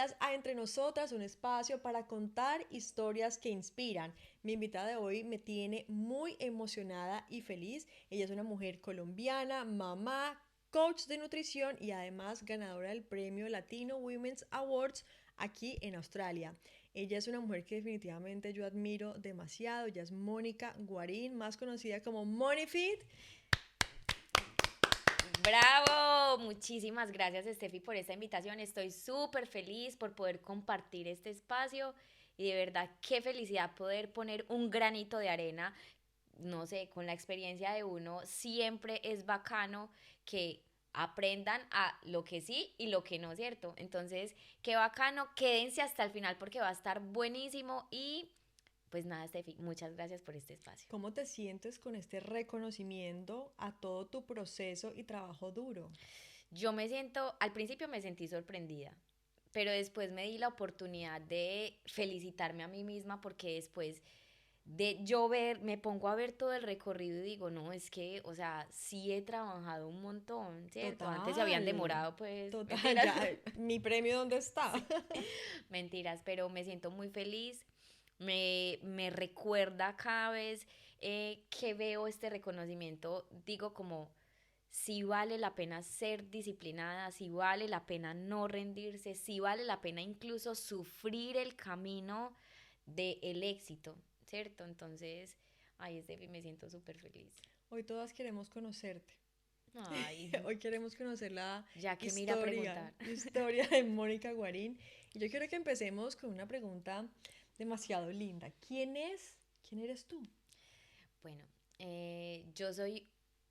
bienvenidas a Entre Nosotras, un espacio para contar historias que inspiran. Mi invitada de hoy me tiene muy emocionada y feliz. Ella es una mujer colombiana, mamá, coach de nutrición y además ganadora del premio Latino Women's Awards aquí en Australia. Ella es una mujer que definitivamente yo admiro demasiado. Ella es Mónica Guarín, más conocida como MoniFit. Bravo, muchísimas gracias Steffi por esta invitación. Estoy súper feliz por poder compartir este espacio y de verdad qué felicidad poder poner un granito de arena. No sé, con la experiencia de uno siempre es bacano que aprendan a lo que sí y lo que no, ¿cierto? Entonces, qué bacano, quédense hasta el final porque va a estar buenísimo y pues nada, Steffi, muchas gracias por este espacio. ¿Cómo te sientes con este reconocimiento a todo tu proceso y trabajo duro? Yo me siento, al principio me sentí sorprendida, pero después me di la oportunidad de felicitarme a mí misma porque después de yo ver, me pongo a ver todo el recorrido y digo, no, es que, o sea, sí he trabajado un montón, ¿cierto? Antes se habían Total, demorado, pues, total, mentiras. ya, mi premio, ¿dónde está? Sí, mentiras, pero me siento muy feliz. Me recuerda cada vez que veo este reconocimiento, digo como, si vale la pena ser disciplinada, si vale la pena no rendirse, si vale la pena incluso sufrir el camino del éxito, ¿cierto? Entonces, ay, me siento súper feliz. Hoy todas queremos conocerte. Ay, Hoy queremos conocer la ya que me irá a historia, preguntar. historia de Mónica Guarín. Y yo quiero que empecemos con una pregunta demasiado linda. ¿Quién es? ¿Quién eres tú? Bueno, yo soy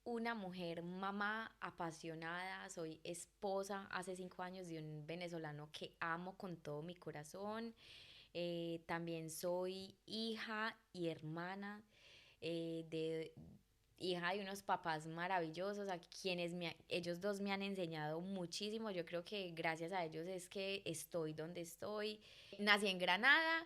una mujer mamá apasionada, soy esposa hace 5 años de un venezolano que amo con todo mi corazón. También soy hija y hermana de hija de unos papás maravillosos a quienes ellos dos me han enseñado muchísimo. Yo creo que gracias a ellos es que estoy donde estoy. Nací en Granada,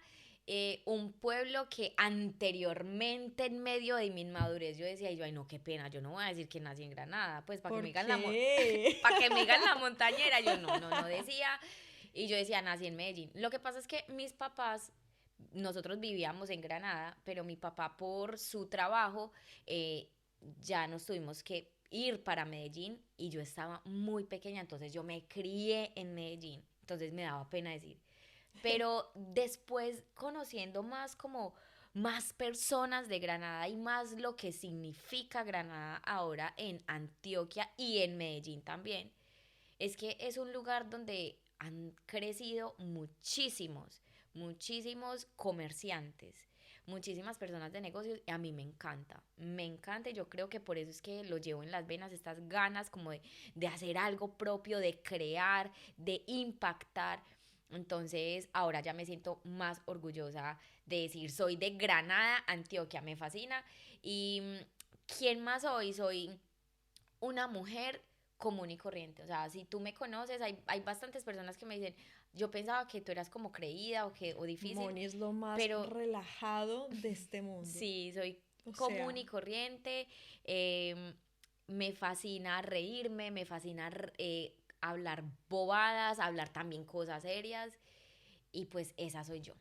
un pueblo que anteriormente en medio de mi inmadurez yo decía, yo, ay no, qué pena, yo no voy a decir que nací en Granada, pues para que me ¿Por digan qué? para que me digan la montañera, yo no decía, y yo decía, nací en Medellín. Lo que pasa es que mis papás, nosotros vivíamos en Granada, pero mi papá por su trabajo eh, ya nos tuvimos que ir para Medellín y yo estaba muy pequeña, entonces yo me crié en Medellín, entonces me daba pena decir. Pero después conociendo más como más personas de Granada y más lo que significa Granada ahora en Antioquia y en Medellín también, es que es un lugar donde han crecido muchísimos comerciantes, muchísimas personas de negocios y a mí me encanta y yo creo que por eso es que lo llevo en las venas, estas ganas como de hacer algo propio, de crear, de impactar. Entonces ahora ya me siento más orgullosa de decir soy de Granada, Antioquia, me fascina. ¿Y quién más soy? Soy una mujer común y corriente. O sea, si tú me conoces, hay bastantes personas que me dicen, yo pensaba que tú eras como creída o difícil, Moni es lo más pero relajado de este mundo. sí, soy O común sea, y corriente. Me fascina reírme, me fascina hablar bobadas, hablar también cosas serias. Y pues esa soy yo,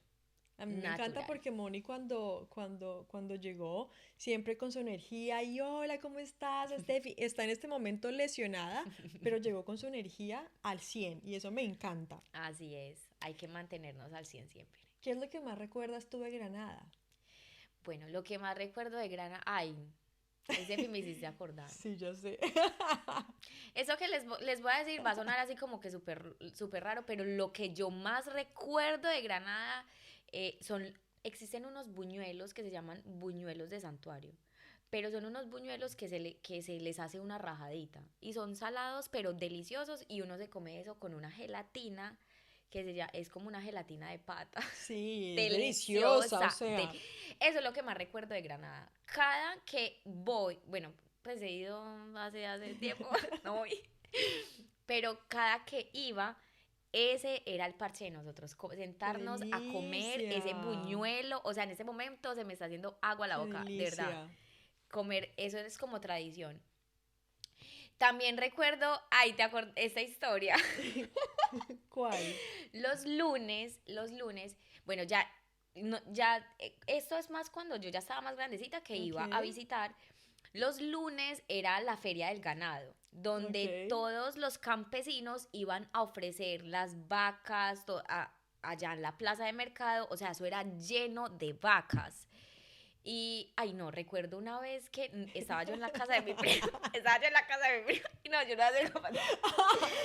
a mí me encanta natural. porque Moni cuando llegó, siempre con su energía y hola, ¿cómo estás, Steffi? Está en este momento lesionada, pero llegó con su energía al 100 y eso me encanta. Así es, hay que mantenernos al 100 siempre. ¿Qué es lo que más recuerdas tú de Granada? Bueno, lo que más recuerdo de Grana, ay, ese me hiciste acordar. Sí, yo sé. Eso que les voy a decir va a sonar así como que súper raro, pero lo que yo más recuerdo de Granada existen unos buñuelos que se llaman buñuelos de santuario, pero son unos buñuelos que se les hace una rajadita y son salados pero deliciosos y uno se come eso con una gelatina es como una gelatina de pata. Sí, es deliciosa, o Deliciosa. sea, Eso es lo que más recuerdo de Granada. Cada que voy, bueno, pues he ido hace tiempo, no voy, pero cada que iba, ese era el parche de nosotros, qué sentarnos a comer ese delicia, buñuelo, o sea, en ese momento se me está haciendo agua a la qué boca, de verdad. delicia. Comer, eso es como tradición. También recuerdo, ay, te acuerdas, esta historia. ¿Cuál? Los lunes, bueno, ya, no, ya, esto es más cuando yo ya estaba más grandecita que Ok, iba a visitar. Los lunes era la feria del ganado, ok. donde todos los campesinos iban a ofrecer las vacas allá en la plaza de mercado, o sea, eso era lleno de vacas. Y, ay, no, recuerdo una vez que estaba yo en la casa de mi prima, estaba yo en la casa de mi prima, y no, yo no soy capaz.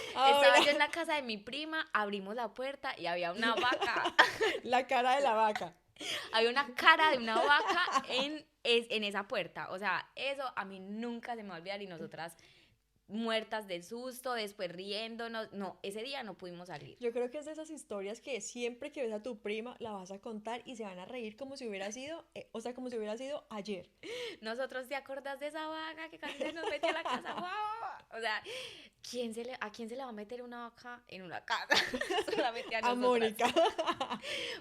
Estaba Ahora, yo en la casa de mi prima, abrimos la puerta y había una vaca, la cara de la vaca. había una cara de una vaca en esa puerta. O sea, eso a mí nunca se me va a olvidar y nosotras muertas de susto, después riéndonos. No, ese día no pudimos salir. Yo creo que es de esas historias que siempre que ves a tu prima la vas a contar y se van a reír como si hubiera sido, o sea, como si hubiera sido ayer. Nosotros, ¿te acordás de esa vaca que casi se nos metió a la casa? ¡Wow! O sea, ¿a quién se le va a meter una vaca en una casa? Solamente a A nosotras. Mónica.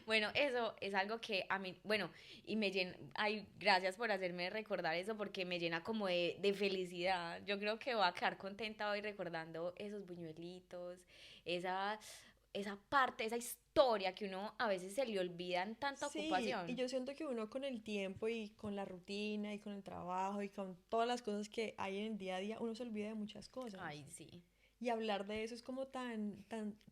Bueno, eso es algo que a mí, bueno, y me llena, ay, gracias por hacerme recordar eso porque me llena como de felicidad. Yo creo que voy a quedar contenta hoy recordando esos buñuelitos, esa, esa parte, esa historia que uno a veces se le olvida en tanta Sí, y ocupación. yo siento que uno con el tiempo y con la rutina y con el trabajo y con todas las cosas que hay en el día a día, uno se olvida de muchas cosas. Ay, sí. Y hablar de eso es como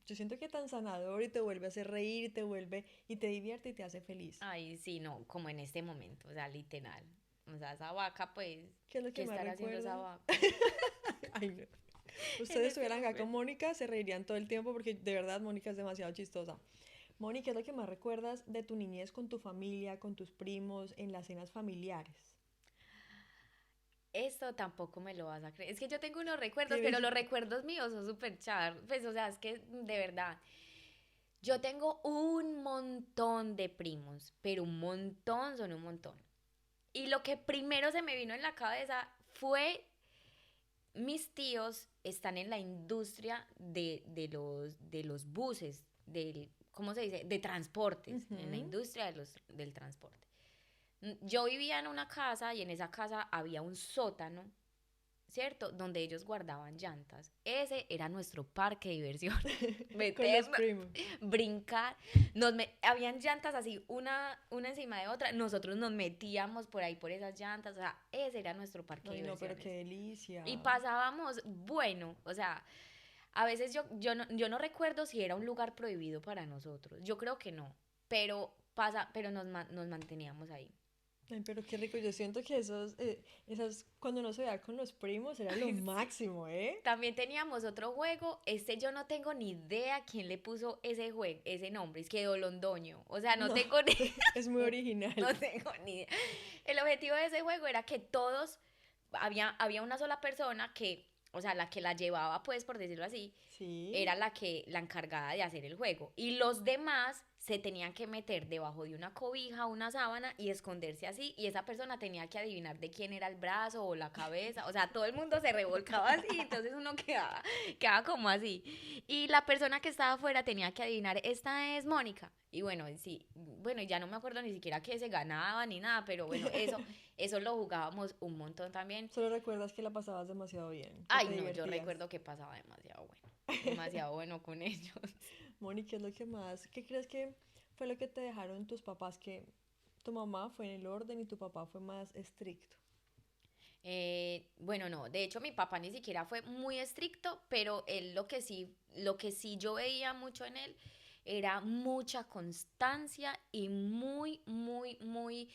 yo siento que tan sanador y te vuelve a hacer reír, y te vuelve y te divierte y te hace feliz. Ay, sí, no, como en este momento, o sea, literal. O sea, esa vaca, pues, ¿Qué es lo ¿qué que más estará haciendo esa recuerdas? vaca Ay, no. en Ustedes este estuvieran acá con momento? Mónica, se reirían todo el tiempo porque de verdad Mónica es demasiado chistosa. Mónica, ¿qué es lo que más recuerdas de tu niñez con tu familia, con tus primos, en las cenas familiares? Esto tampoco me lo vas a creer. Es que yo tengo unos recuerdos, pero Tienes... los recuerdos míos son súper char. Pues, o sea, es que de verdad, yo tengo un montón de primos, pero un montón son un montón. Y lo que primero se me vino en la cabeza fue, mis tíos están en la industria de los buses, ¿cómo se dice? De transportes, en la Ujú. industria del transporte. Yo vivía en una casa y en esa casa había un sótano, ¿cierto? Donde ellos guardaban llantas. Ese era nuestro parque de diversiones. Con los Meternos, primos. brincar. Habían llantas así, una encima de otra. Nosotros nos metíamos por ahí por esas llantas. O sea, ese era nuestro parque de Ay, no, pero qué diversiones. delicia. Y pasábamos, bueno, o sea, a veces yo no recuerdo si era un lugar prohibido para nosotros. Yo creo que no. Pero nos manteníamos ahí. Ay, pero qué rico. Yo siento que cuando uno se veía con los primos, era lo Ay, sí. máximo, ¿eh? También teníamos otro juego, yo no tengo ni idea quién le puso ese juego, ese nombre, es que Dolondoño, o sea, no No, tengo ni, es muy original. no tengo ni idea. El objetivo de ese juego era que todos, había una sola persona que, o sea, la que la llevaba, pues, por decirlo así, Sí. era la encargada de hacer el juego. Y los demás se tenían que meter debajo de una cobija, una sábana y esconderse así. Y esa persona tenía que adivinar de quién era el brazo o la cabeza. O sea, todo el mundo se revolcaba así. Entonces uno quedaba como así. Y la persona que estaba afuera tenía que adivinar, esta es Mónica. Y bueno, sí, bueno, ya no me acuerdo ni siquiera que se ganaba ni nada, pero bueno, eso lo jugábamos un montón también. Solo recuerdas que la pasabas demasiado bien, que Ay, te no, yo divertías. recuerdo que pasaba demasiado bueno con ellos. Moni, ¿qué es lo que más? ¿Qué crees que fue lo que te dejaron tus papás? Que tu mamá fue en el orden y tu papá fue más estricto. Bueno, no, de hecho mi papá ni siquiera fue muy estricto, pero él lo que sí yo veía mucho en él era mucha constancia y muy, muy, muy,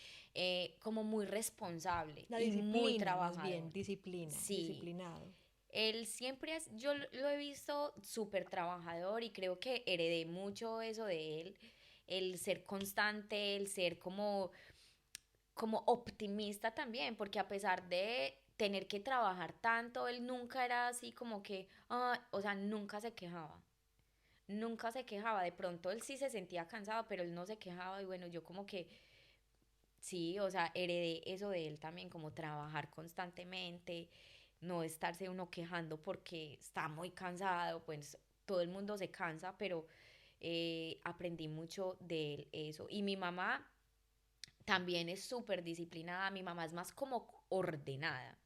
como muy responsable La y muy disciplina, más bien, trabajador. disciplina, Sí, disciplinado. él siempre yo lo he visto súper trabajador y creo que heredé mucho eso de él, el ser constante, el ser como optimista también, porque a pesar de tener que trabajar tanto, él nunca era así como que, o sea, nunca se quejaba. Nunca se quejaba, de pronto él sí se sentía cansado, pero él no se quejaba y bueno, yo como que sí, o sea, heredé eso de él también, como trabajar constantemente, no estarse uno quejando porque está muy cansado, pues todo el mundo se cansa, pero aprendí mucho de él eso. Y mi mamá también es súper disciplinada, mi mamá es más como ordenada.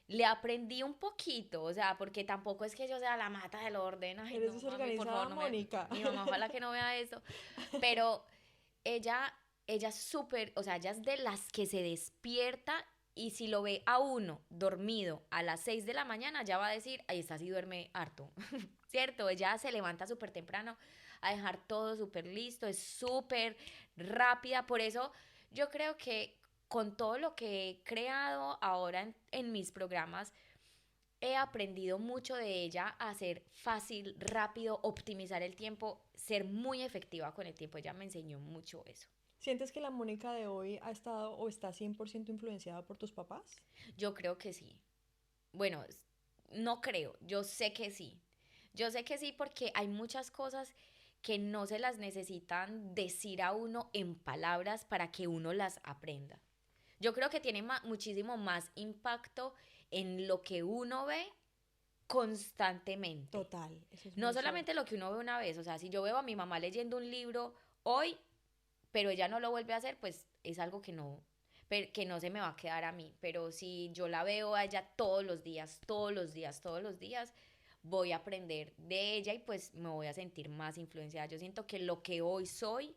Le aprendí un poquito, o sea, porque tampoco es que yo sea la mata del orden. Ay, Eres no, mami, por favor, desorganizada, no me... Mónica. Mi mamá, ojalá que no vea eso. Pero ella, ella es súper, o sea, ella es de las que se despierta y si lo ve a uno dormido a las 6 de la mañana, ya va a decir, ahí está, sí duerme harto. ¿Cierto? Ella se levanta súper temprano a dejar todo súper listo, es súper rápida. Por eso yo creo que con todo lo que he creado ahora en mis programas, he aprendido mucho de ella a ser fácil, rápido, optimizar el tiempo, ser muy efectiva con el tiempo. Ella me enseñó mucho eso. ¿Sientes que la Mónica de hoy ha estado o está 100% influenciada por tus papás? Yo creo que sí. Bueno, no creo, yo sé que sí. Yo sé que sí porque hay muchas cosas que no se las necesitan decir a uno en palabras para que uno las aprenda. Yo creo que tiene muchísimo más impacto en lo que uno ve constantemente. Total, eso es No muy solamente cierto. lo que uno ve una vez, o sea, si yo veo a mi mamá leyendo un libro hoy, pero ella no lo vuelve a hacer, pues es algo que no se me va a quedar a mí. Pero si yo la veo a ella todos los días, todos los días, todos los días, voy a aprender de ella y pues me voy a sentir más influenciada. Yo siento que lo que hoy soy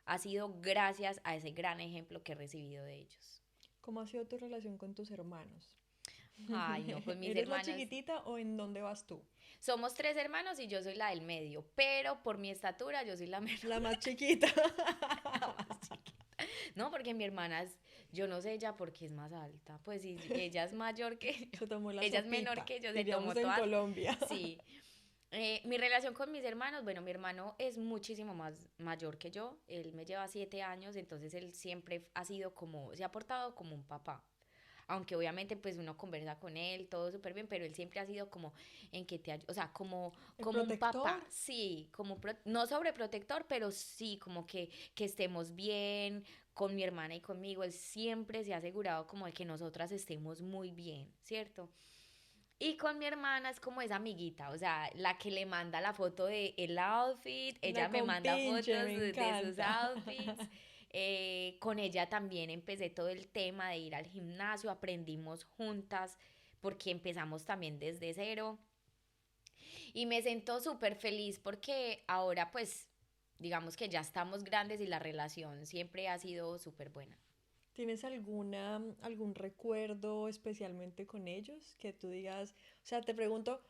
ha sido gracias a ese gran ejemplo que he recibido de ellos. ¿Cómo ha sido tu relación con tus hermanos? Ay, no, con mis ¿Eres la hermanos. chiquitita o en dónde vas tú? Somos tres hermanos y yo soy la del medio, pero por mi estatura yo soy la menor, La más chiquita. la más chiquita. No, porque mi hermana es, yo no sé ella porque es más alta, pues si ella es mayor que yo, Se tomó la ella es menor sopita, que yo, se diríamos tomó en todas, Colombia. sí. Mi relación con mis hermanos, bueno, mi hermano es muchísimo más mayor que yo, él me lleva 7 años, entonces él siempre ha sido como, se ha portado como un papá. Aunque obviamente pues uno conversa con él, todo súper bien, pero él siempre ha sido como en que te ayuda, o sea, El como un protector. papá, sí, como no sobreprotector, pero sí, como que estemos bien con mi hermana y conmigo, él siempre se ha asegurado como de que nosotras estemos muy bien, ¿cierto? Y con mi hermana es como esa amiguita, o sea, la que le manda la foto de el outfit, La ella me manda compinche, fotos me de sus encanta. outfits. Con ella también empecé todo el tema de ir al gimnasio, aprendimos juntas porque empezamos también desde cero. Y me siento súper feliz porque ahora pues digamos que ya estamos grandes y la relación siempre ha sido súper buena. ¿Tienes algún recuerdo especialmente con ellos? Que tú digas, o sea, te pregunto,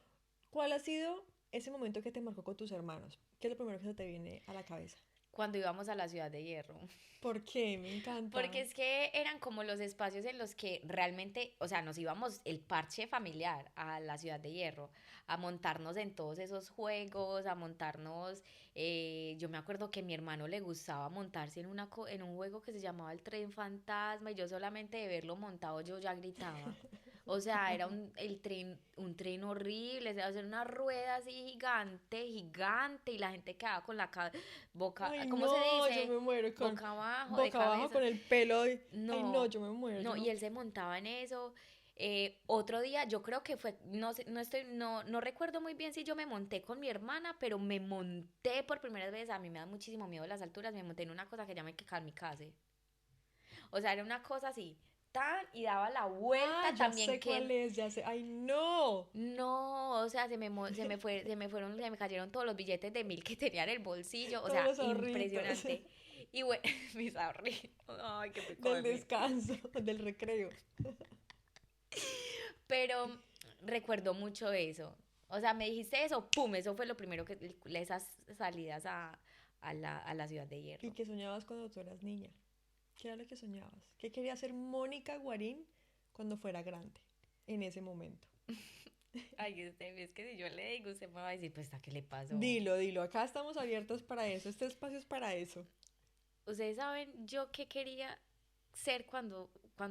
¿cuál ha sido ese momento que te marcó con tus hermanos? ¿Qué es lo primero que se te viene a la cabeza? Cuando íbamos a la Ciudad de Hierro. ¿Por qué? Me Porque encanta. es que eran como los espacios en los que realmente, o sea, nos íbamos el parche familiar a la Ciudad de Hierro, a montarnos en todos esos juegos, a montarnos, yo me acuerdo que a mi hermano le gustaba montarse en un juego que se llamaba el Tren Fantasma y yo solamente de verlo montado yo ya gritaba. O sea, era un tren horrible, o sea, era una rueda así gigante, gigante, y la gente quedaba con la boca, Ay, ¿cómo se no, yo dice? me muero con Boca abajo, de boca abajo cabeza. con el pelo. Ay, no, No, yo me muero, yo no, y no. él se montaba en eso. Otro día, yo creo que fue, no sé, no recuerdo muy bien si yo me monté con mi hermana, pero me monté por primera vez. A mí me da muchísimo miedo las alturas. Me monté en una cosa que llama que kamikaze. O sea, era una cosa así, tan, y daba la Ah, vuelta ya también sé cuál que es, ya sé. Ay, no. no, o sea, se me fueron todos los billetes de 1.000 que tenía en el bolsillo, o Todos sea, los ahorritos impresionante. Y bueno, mis ahorritos, ay, qué pecado del de mí. descanso, del recreo. Pero recuerdo mucho eso. O sea, me dijiste eso, pum, eso fue lo primero que, esas salidas a la ciudad de ¿Y Hierro. qué soñabas cuando tú eras niña? ¿Qué era lo que soñabas? ¿Qué quería hacer Mónica Guarín cuando fuera grande? En ese momento. Ay, es que si yo le digo, usted me va a decir, pues, ¿a qué le pasó? Dilo, dilo. Acá estamos abiertos para eso. Este espacio es para eso. Ustedes saben yo qué quería ser cuando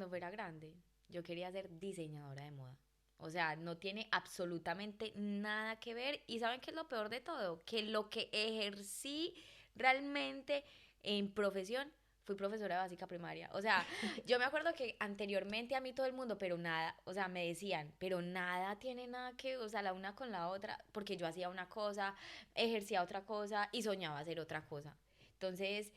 fuera grande. Yo quería ser diseñadora de moda. O sea, no tiene absolutamente nada que ver. ¿Y saben qué es lo peor de todo? Que lo que ejercí realmente en profesión fui profesora de básica primaria. O sea, yo me acuerdo que anteriormente a mí todo el mundo, pero nada, o sea, me decían, pero nada tiene nada que, o sea, la una con la otra, porque yo hacía una cosa, ejercía otra cosa y soñaba hacer otra cosa. Entonces,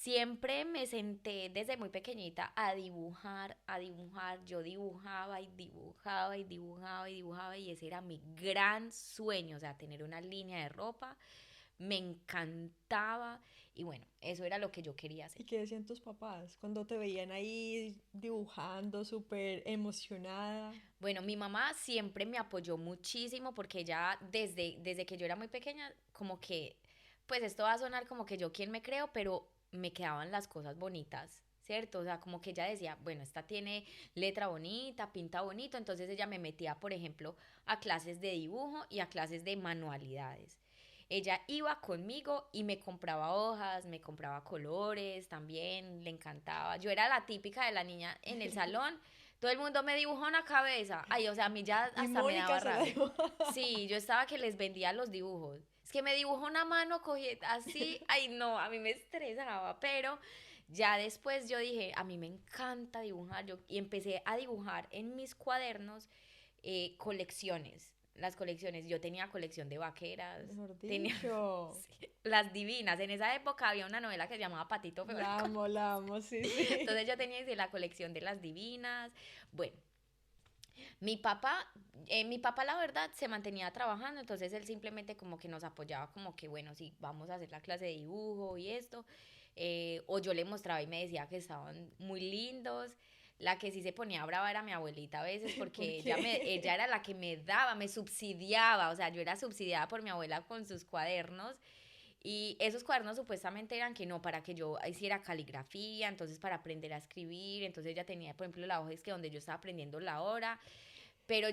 siempre me senté desde muy pequeñita a dibujar, a dibujar. Yo dibujaba y dibujaba y dibujaba y dibujaba y ese era mi gran sueño, o sea, tener una línea de ropa. Me encantaba y bueno, eso era lo que yo quería hacer. ¿Y qué decían tus papás cuando te veían ahí dibujando, súper emocionada? Bueno, mi mamá siempre me apoyó muchísimo porque ella desde que yo era muy pequeña, como que, pues esto va a sonar como que yo quien me creo, pero me quedaban las cosas bonitas, ¿cierto? O sea, como que ella decía, bueno, esta tiene letra bonita, pinta bonito, entonces ella me metía, por ejemplo, a clases de dibujo y a clases de manualidades. Ella iba conmigo y me compraba hojas, me compraba colores también, le encantaba. Yo era la típica de la niña en el salón, todo el mundo me dibujó una cabeza. Ay, o sea, a mí ya Y hasta me Mónica daba se la rabia. dibujaba. Sí, yo estaba que les vendía los dibujos. Es que me dibujó una mano así. Ay, no, a mí me estresaba. Pero ya después yo dije, a mí me encanta dibujar. Y empecé a dibujar en mis cuadernos colecciones. Las colecciones. Yo tenía colección de vaqueras. Mejor Tenía dicho. sí, las divinas. En esa época había una novela que se llamaba Patito Feo. La amo, sí, sí. Entonces yo tenía sí, la colección de las divinas. Bueno, mi papá, mi papá la verdad se mantenía trabajando, entonces él simplemente como que nos apoyaba, como que bueno, sí, vamos a hacer la clase de dibujo y esto, o yo le mostraba y me decía que estaban muy lindos. La que sí se ponía brava era mi abuelita a veces ¿Por porque ella qué? era la que me daba, me subsidiaba, o sea, yo era subsidiada por mi abuela con sus cuadernos y esos cuadernos supuestamente eran que no, para que yo hiciera caligrafía, entonces para aprender a escribir, entonces ella tenía, por ejemplo, la hoja es que donde yo estaba aprendiendo la hora, pero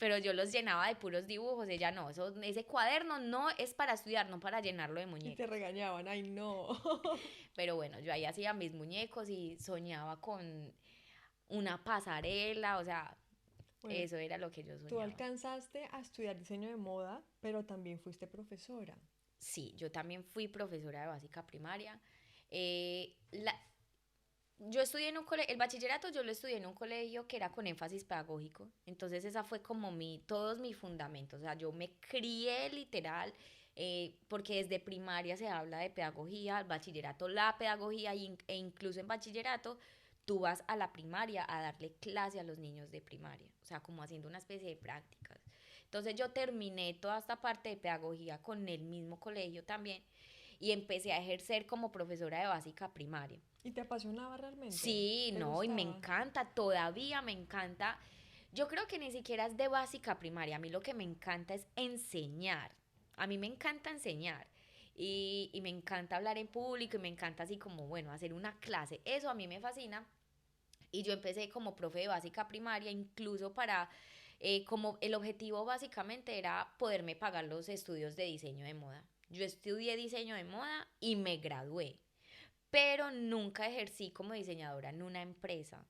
pero yo los llenaba de puros dibujos, ella no, ese cuaderno no es para estudiar, no para llenarlo de Y te muñecas. regañaban, ay no. Pero bueno, yo ahí hacía mis muñecos y soñaba con una pasarela, o sea, Bueno, eso era lo que yo tú soñaba. alcanzaste a estudiar diseño de moda, pero también fuiste profesora. Sí, yo también fui profesora de básica primaria. La, yo estudié en un colegio, el bachillerato yo lo estudié en un colegio que era con énfasis pedagógico, entonces esa fue como todos mis fundamentos, o sea, yo me crié literal, porque desde primaria se habla de pedagogía, el bachillerato la pedagogía e incluso en bachillerato tú vas a la primaria a darle clase a los niños de primaria, o sea, como haciendo una especie de prácticas. Entonces yo terminé toda esta parte de pedagogía con el mismo colegio también y empecé a ejercer como profesora de básica primaria. ¿Y te apasionaba realmente? Sí, ¿Te no, y me gustaba? encanta, todavía me encanta. Yo creo que ni siquiera es de básica primaria, a mí lo que me encanta es enseñar. A mí me encanta enseñar y me encanta hablar en público y me encanta así como, bueno, hacer una clase. Eso a mí me fascina y yo empecé como profe de básica primaria, incluso para, como el objetivo básicamente era poderme pagar los estudios de diseño de moda. Yo estudié diseño de moda y me gradué, pero nunca ejercí como diseñadora en una empresa.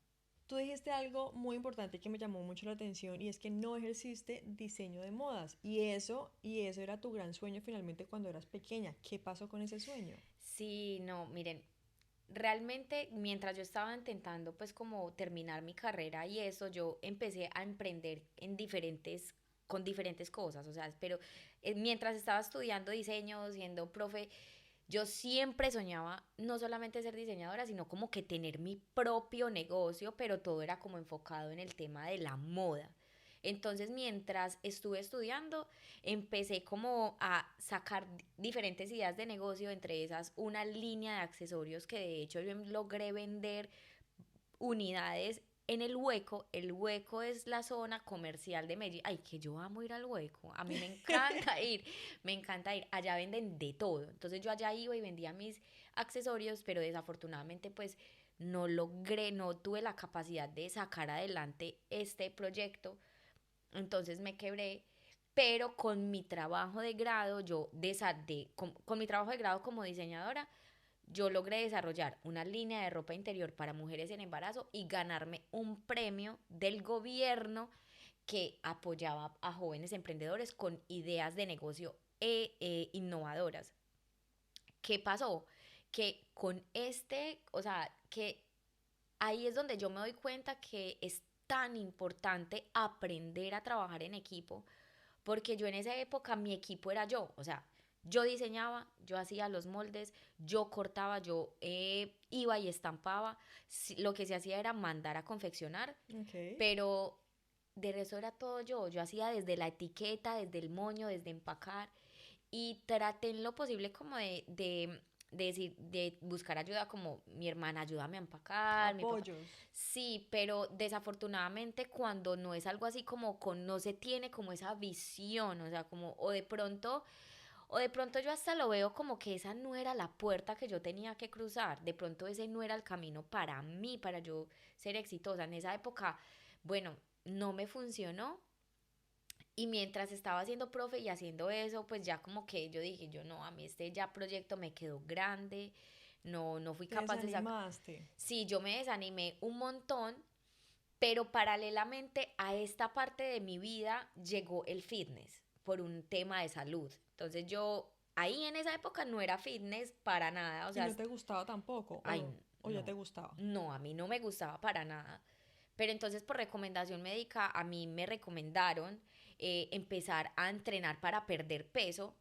Tú dijiste algo muy importante que me llamó mucho la atención y es que no ejerciste diseño de modas y eso era tu gran sueño finalmente cuando eras pequeña. ¿Qué pasó con ese sueño? Sí, no, miren, realmente mientras yo estaba intentando pues como terminar mi carrera y eso, yo empecé a emprender con diferentes cosas, o sea, pero mientras estaba estudiando diseño, siendo profe, yo siempre soñaba no solamente ser diseñadora, sino como que tener mi propio negocio, pero todo era como enfocado en el tema de la moda. Entonces, mientras estuve estudiando, empecé como a sacar diferentes ideas de negocio, entre esas una línea de accesorios que de hecho yo logré vender unidades en el Hueco. El Hueco es la zona comercial de Medellín. Ay, que yo amo ir al Hueco. A mí me encanta ir, me encanta ir. Allá venden de todo. Entonces yo allá iba y vendía mis accesorios, pero desafortunadamente pues no logré, no tuve la capacidad de sacar adelante este proyecto. Entonces me quebré, pero con mi trabajo de grado, con mi trabajo de grado como diseñadora, yo logré desarrollar una línea de ropa interior para mujeres en embarazo y ganarme un premio del gobierno que apoyaba a jóvenes emprendedores con ideas de negocio innovadoras. ¿Qué pasó? Que con o sea, que ahí es donde yo me doy cuenta que es tan importante aprender a trabajar en equipo, porque yo en esa época mi equipo era yo, o sea, Yo diseñaba, yo hacía los moldes, yo cortaba, yo iba y estampaba. Lo que se hacía era mandar a confeccionar, Ok. pero de resto era todo yo. Yo hacía desde la etiqueta, desde el moño, desde empacar y traté en lo posible como de decir, de buscar ayuda como mi hermana, ayúdame a empacar, mi papá. Apoyos. Sí, pero desafortunadamente cuando no es algo así como con, no se tiene como esa visión, o sea, como, o de pronto yo hasta lo veo como que esa no era la puerta que yo tenía que cruzar, de pronto ese no era el camino para mí, para yo ser exitosa. En esa época, bueno, no me funcionó y mientras estaba haciendo profe y haciendo eso, pues ya como que yo dije, yo no, a mí este ya proyecto me quedó grande, no fui Te capaz de sacar. desanimaste. Sí, yo me desanimé un montón, pero paralelamente a esta parte de mi vida llegó el fitness por un tema de salud. Entonces yo ahí en esa época no era fitness para nada, o ¿Y sea, no te gustaba tampoco? ay, O ya te no, gustaba? no, a mí no me gustaba para nada. Pero entonces por recomendación médica a mí me recomendaron empezar a entrenar para perder peso.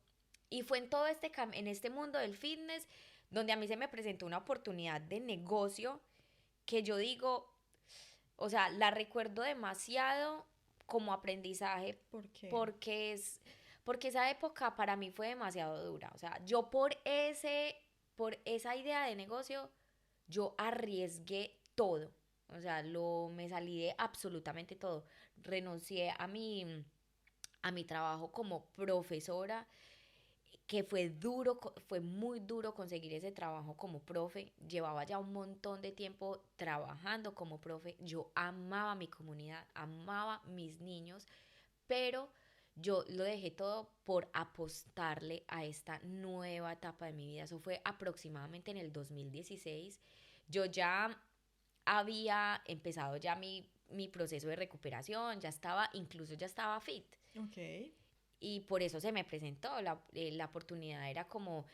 Y fue en todo en este mundo del fitness donde a mí se me presentó una oportunidad de negocio que yo digo, o sea, la recuerdo demasiado como aprendizaje ¿Por qué? porque porque esa época para mí fue demasiado dura. O sea, yo por esa idea de negocio, yo arriesgué todo. O sea, me salí de absolutamente todo. Renuncié a mi trabajo como profesora, que fue duro, fue muy duro conseguir ese trabajo como profe. Llevaba ya un montón de tiempo trabajando como profe. Yo amaba mi comunidad, amaba mis niños, pero yo lo dejé todo por apostarle a esta nueva etapa de mi vida. Eso fue aproximadamente en el 2016. Yo ya había empezado ya mi proceso de recuperación, incluso ya estaba fit. Ok. Y por eso se me presentó. La oportunidad era como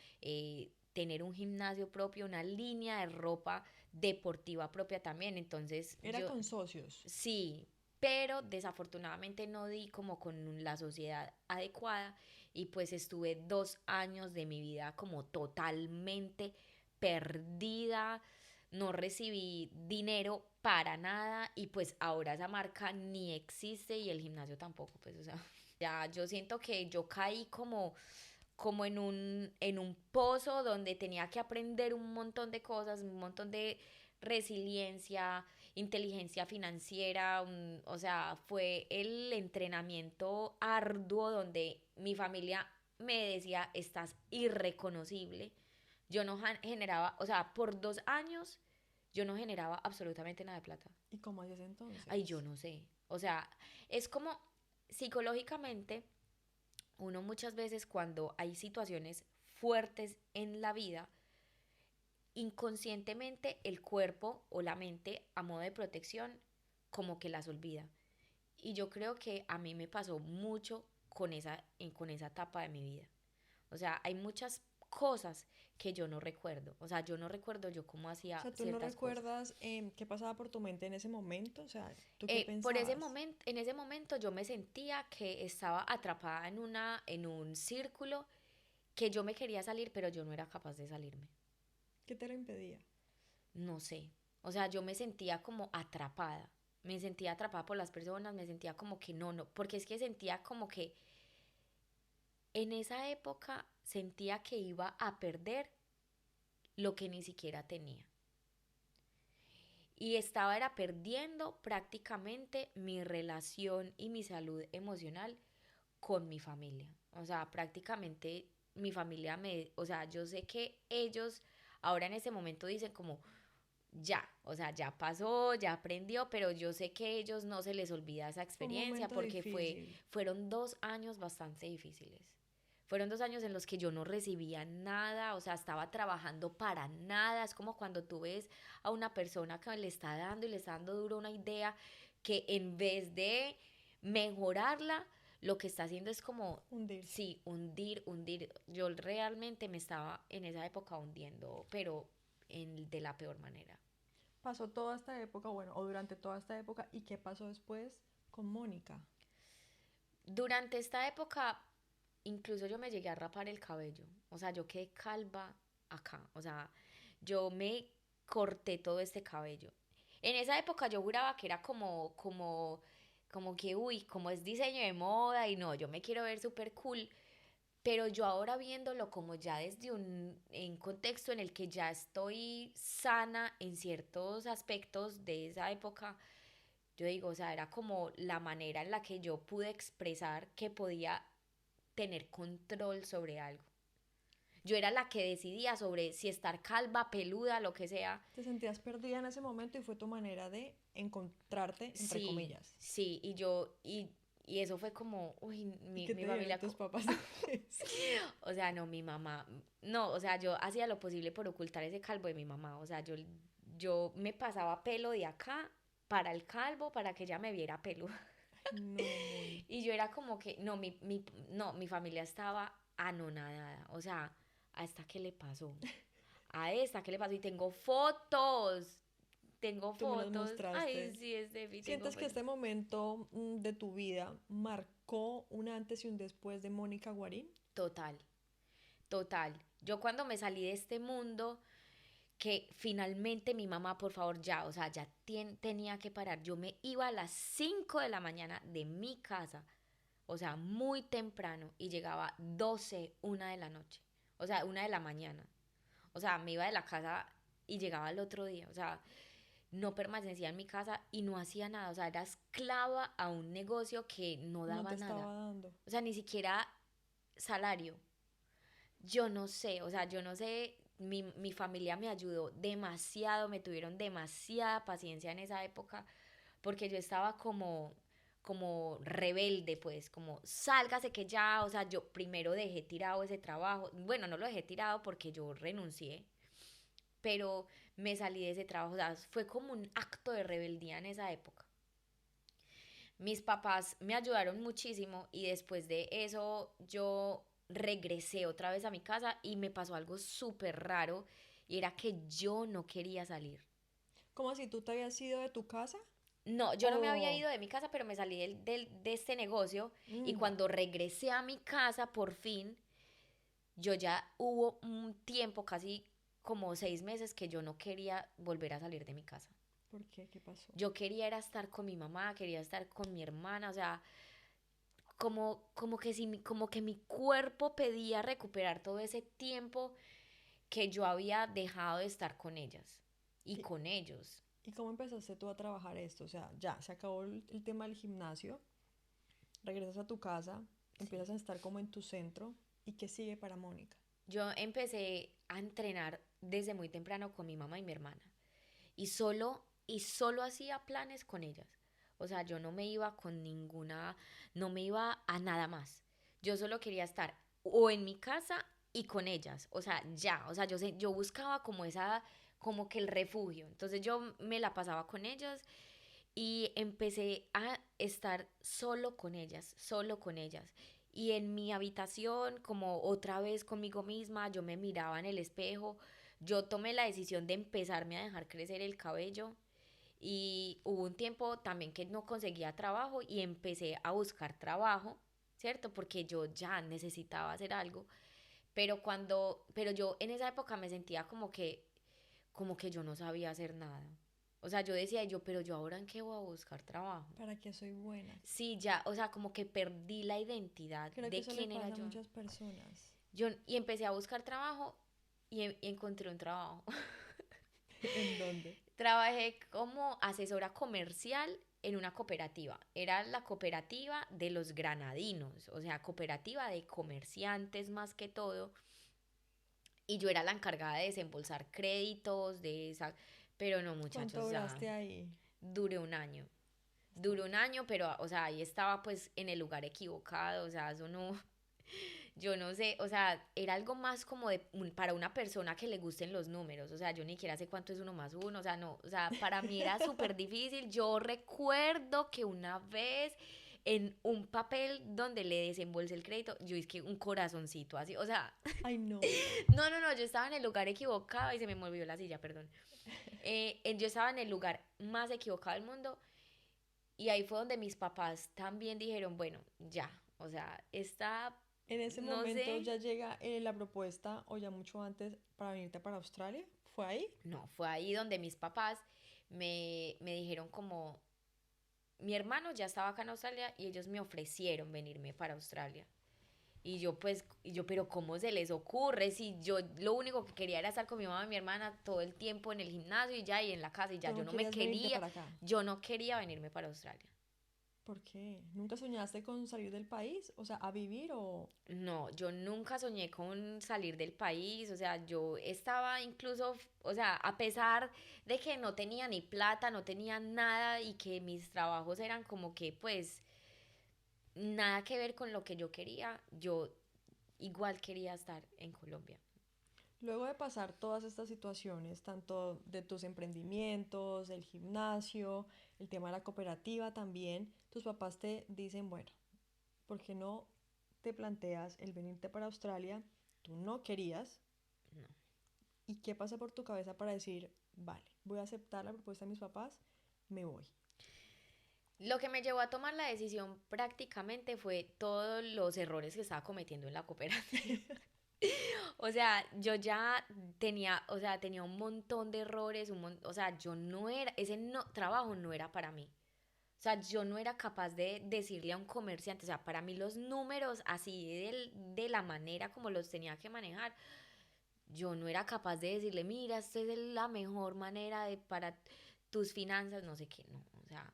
tener un gimnasio propio, una línea de ropa deportiva propia también. Entonces Era yo, con socios. sí, pero desafortunadamente no di como con la sociedad adecuada y pues estuve 2 años de mi vida como totalmente perdida, no recibí dinero para nada y pues ahora esa marca ni existe y el gimnasio tampoco, pues o sea, ya yo siento que yo caí como en un pozo donde tenía que aprender un montón de cosas, un montón de resiliencia, inteligencia financiera, o sea, fue el entrenamiento arduo donde mi familia me decía, estás irreconocible. Yo no generaba, o sea, por 2 años yo no generaba absolutamente nada de plata. ¿Y cómo hacías Ay, yo entonces? no sé. O sea, es como psicológicamente, uno muchas veces cuando hay situaciones fuertes en la vida, inconscientemente el cuerpo o la mente a modo de protección como que las olvida. Y yo creo que a mí me pasó mucho con esa etapa de mi vida. O sea, hay muchas cosas que yo no recuerdo. O sea, yo no recuerdo yo cómo O hacía sea, ¿tú no ciertas cosas. recuerdas qué pasaba por tu mente en ese momento? O sea, ¿tú qué Por ese pensabas? momento, en ese momento yo me sentía que estaba atrapada en un círculo que yo me quería salir, pero yo no era capaz de salirme. ¿Qué te lo impedía? No sé. O sea, yo me sentía como atrapada. Me sentía atrapada por las personas, me sentía como que no, porque es que sentía como que en esa época sentía que iba a perder lo que ni siquiera tenía. Y estaba era perdiendo prácticamente mi relación y mi salud emocional con mi familia. O sea, prácticamente mi familia o sea, yo sé que ellos ahora en ese momento dicen como, ya, o sea, ya pasó, ya aprendió, pero yo sé que a ellos no se les olvida esa Fue un experiencia momento porque difícil. fueron 2 años bastante difíciles. Fueron 2 años en los que yo no recibía nada, o sea, estaba trabajando para nada. Es como cuando tú ves a una persona que le está dando y le está dando duro una idea que en vez de mejorarla, lo que está haciendo es como, Hundirse. sí, hundir. Yo realmente me estaba en esa época hundiendo, pero de la peor manera. Pasó toda esta época, bueno, o durante toda esta época, ¿y qué pasó después con Mónica? Durante esta época incluso yo me llegué a rapar el cabello. O sea, yo quedé calva acá. O sea, yo me corté todo este cabello. En esa época yo juraba que era como que, uy, como es diseño de moda y no, yo me quiero ver súper cool. Pero yo ahora viéndolo como ya desde un contexto en el que ya estoy sana en ciertos aspectos de esa época, yo digo, o sea, era como la manera en la que yo pude expresar que podía tener control sobre algo. Yo era la que decidía sobre si estar calva, peluda, lo que sea. Te sentías perdida en ese momento y fue tu manera de encontrarte, entre Sí, comillas. sí, y eso fue como, uy, ¿Y mi, qué mi te dijeron familia, tus papás de eso? o sea, no, mi mamá, no, o sea, yo hacía lo posible por ocultar ese calvo de mi mamá, o sea, yo me pasaba pelo de acá para el calvo, para que ella me viera pelo. Ay, no, Moni. Y yo era como que, no, mi familia estaba anonadada, o sea, ¿a esta qué le pasó? ¿A esta qué le pasó? Y tengo Tú me las fotos, ay, mostraste. sí, Estefi, tengo ¿Sientes que fotos. este momento de tu vida marcó un antes y un después de Mónica Guarín? Total, total. Yo cuando me salí de este mundo, que finalmente mi mamá, por favor, ya, o sea, ya tenía que parar. Yo me iba a las 5 de la mañana de mi casa, o sea, muy temprano, y llegaba 12 1 de la noche, o sea, 1 de la mañana. O sea, me iba de la casa y llegaba al otro día, o sea, no permanecía en mi casa y no hacía nada, o sea, era esclava a un negocio que no No daba te nada, estaba dando. o sea, ni siquiera salario. Yo no sé, o sea, yo no sé, mi familia me ayudó demasiado, me tuvieron demasiada paciencia en esa época, porque yo estaba como rebelde, pues, como sálgase que ya, o sea, yo primero dejé tirado ese trabajo, bueno, no lo dejé tirado porque yo renuncié, pero me salí de ese trabajo, o sea, fue como un acto de rebeldía en esa época. Mis papás me ayudaron muchísimo y después de eso yo regresé otra vez a mi casa y me pasó algo súper raro y era que yo no quería salir. ¿Cómo si tú te habías ido de tu casa? No, yo no me había O... ido de mi casa, pero me salí de este negocio y Va. cuando regresé a mi casa por fin, yo ya hubo un tiempo, casi como 6 meses, que yo no quería volver a salir de mi casa. ¿Por qué? ¿Qué pasó? Yo quería era estar con mi mamá, quería estar con mi hermana, o sea, como que mi cuerpo pedía recuperar todo ese tiempo que yo había dejado de estar con ellas y ¿Y, con ellos. y cómo empezaste tú a trabajar esto? O sea, ya, se acabó el tema del gimnasio, regresas a tu casa, Sí. empiezas a estar como en tu centro. ¿Y qué sigue para Mónica? Yo empecé a entrenar desde muy temprano con mi mamá y mi hermana y solo hacía planes con ellas. O sea, yo no me iba con ninguna, no me iba a nada más. Yo solo quería estar o en mi casa y con ellas. O sea, ya, o sea, yo buscaba como como que el refugio. Entonces yo me la pasaba con ellas y empecé a estar solo con ellas, solo con ellas. Y en mi habitación, como otra vez conmigo misma, yo me miraba en el espejo, yo tomé la decisión de empezarme a dejar crecer el cabello y hubo un tiempo también que no conseguía trabajo y empecé a buscar trabajo, ¿cierto? Porque yo ya necesitaba hacer algo, pero yo en esa época me sentía como que yo no sabía hacer nada. O sea, yo decía yo, pero yo ahora en qué voy a buscar trabajo. ¿Para qué soy buena? Sí, ya, o sea, como que perdí la identidad Creo que de eso le quién era pasa a yo. muchas personas. Y empecé a buscar trabajo y encontré un trabajo. ¿En dónde? Trabajé como asesora comercial en una cooperativa. Era la cooperativa de los granadinos, o sea, cooperativa de comerciantes más que todo. Y yo era la encargada de desembolsar créditos, de esa... Pero no, ¿Cuánto muchachos, o sea, duraste ahí? duré un año. Duró Bastante. un año, pero, o sea, ahí estaba pues en el lugar equivocado, o sea, eso no, yo no sé, o sea, era algo más como para una persona que le gusten los números, o sea, yo ni siquiera sé cuánto es 1 más 1, o sea, no, o sea, para mí era súper difícil. Yo recuerdo que una vez en un papel donde le desembolsé el crédito, yo hice un corazoncito así, o sea, Ay, no. no, yo estaba en el lugar equivocado y se me movió la silla, perdón. Yo estaba en el lugar más equivocado del mundo y ahí fue donde mis papás también dijeron, bueno, ya, o sea, esta En ese no momento sé. ya llega la propuesta, o ya mucho antes, para venirte para Australia. ¿Fue ahí? No, fue ahí donde mis papás me dijeron como, mi hermano ya estaba acá en Australia y ellos me ofrecieron venirme para Australia. Pero ¿cómo se les ocurre? Si yo lo único que quería era estar con mi mamá y mi hermana todo el tiempo en el gimnasio y ya, y en la casa y ya, ¿Tú no querías venirte para acá? yo no quería venirme para Australia. ¿Por qué? ¿Nunca soñaste con salir del país? O sea, a vivir o... No, yo nunca soñé con salir del país, o sea, yo estaba incluso, o sea, a pesar de que no tenía ni plata, no tenía nada y que mis trabajos eran como que pues nada que ver con lo que yo quería, yo igual quería estar en Colombia. Luego de pasar todas estas situaciones, tanto de tus emprendimientos, el gimnasio, el tema de la cooperativa también, tus papás te dicen, bueno, ¿por qué no te planteas el venirte para Australia? Tú no querías. No. ¿Y qué pasa por tu cabeza para decir, vale, voy a aceptar la propuesta de mis papás, me voy? Lo que me llevó a tomar la decisión prácticamente fue todos los errores que estaba cometiendo en la cooperativa. O sea, yo ya tenía, o sea, tenía un montón de errores, o sea, yo no era, ese no, trabajo no era para mí. O sea, yo no era capaz de decirle a un comerciante, o sea, para mí los números así de la manera como los tenía que manejar, yo no era capaz de decirle, mira, esta es la mejor manera de para tus finanzas, no sé qué, no, o sea,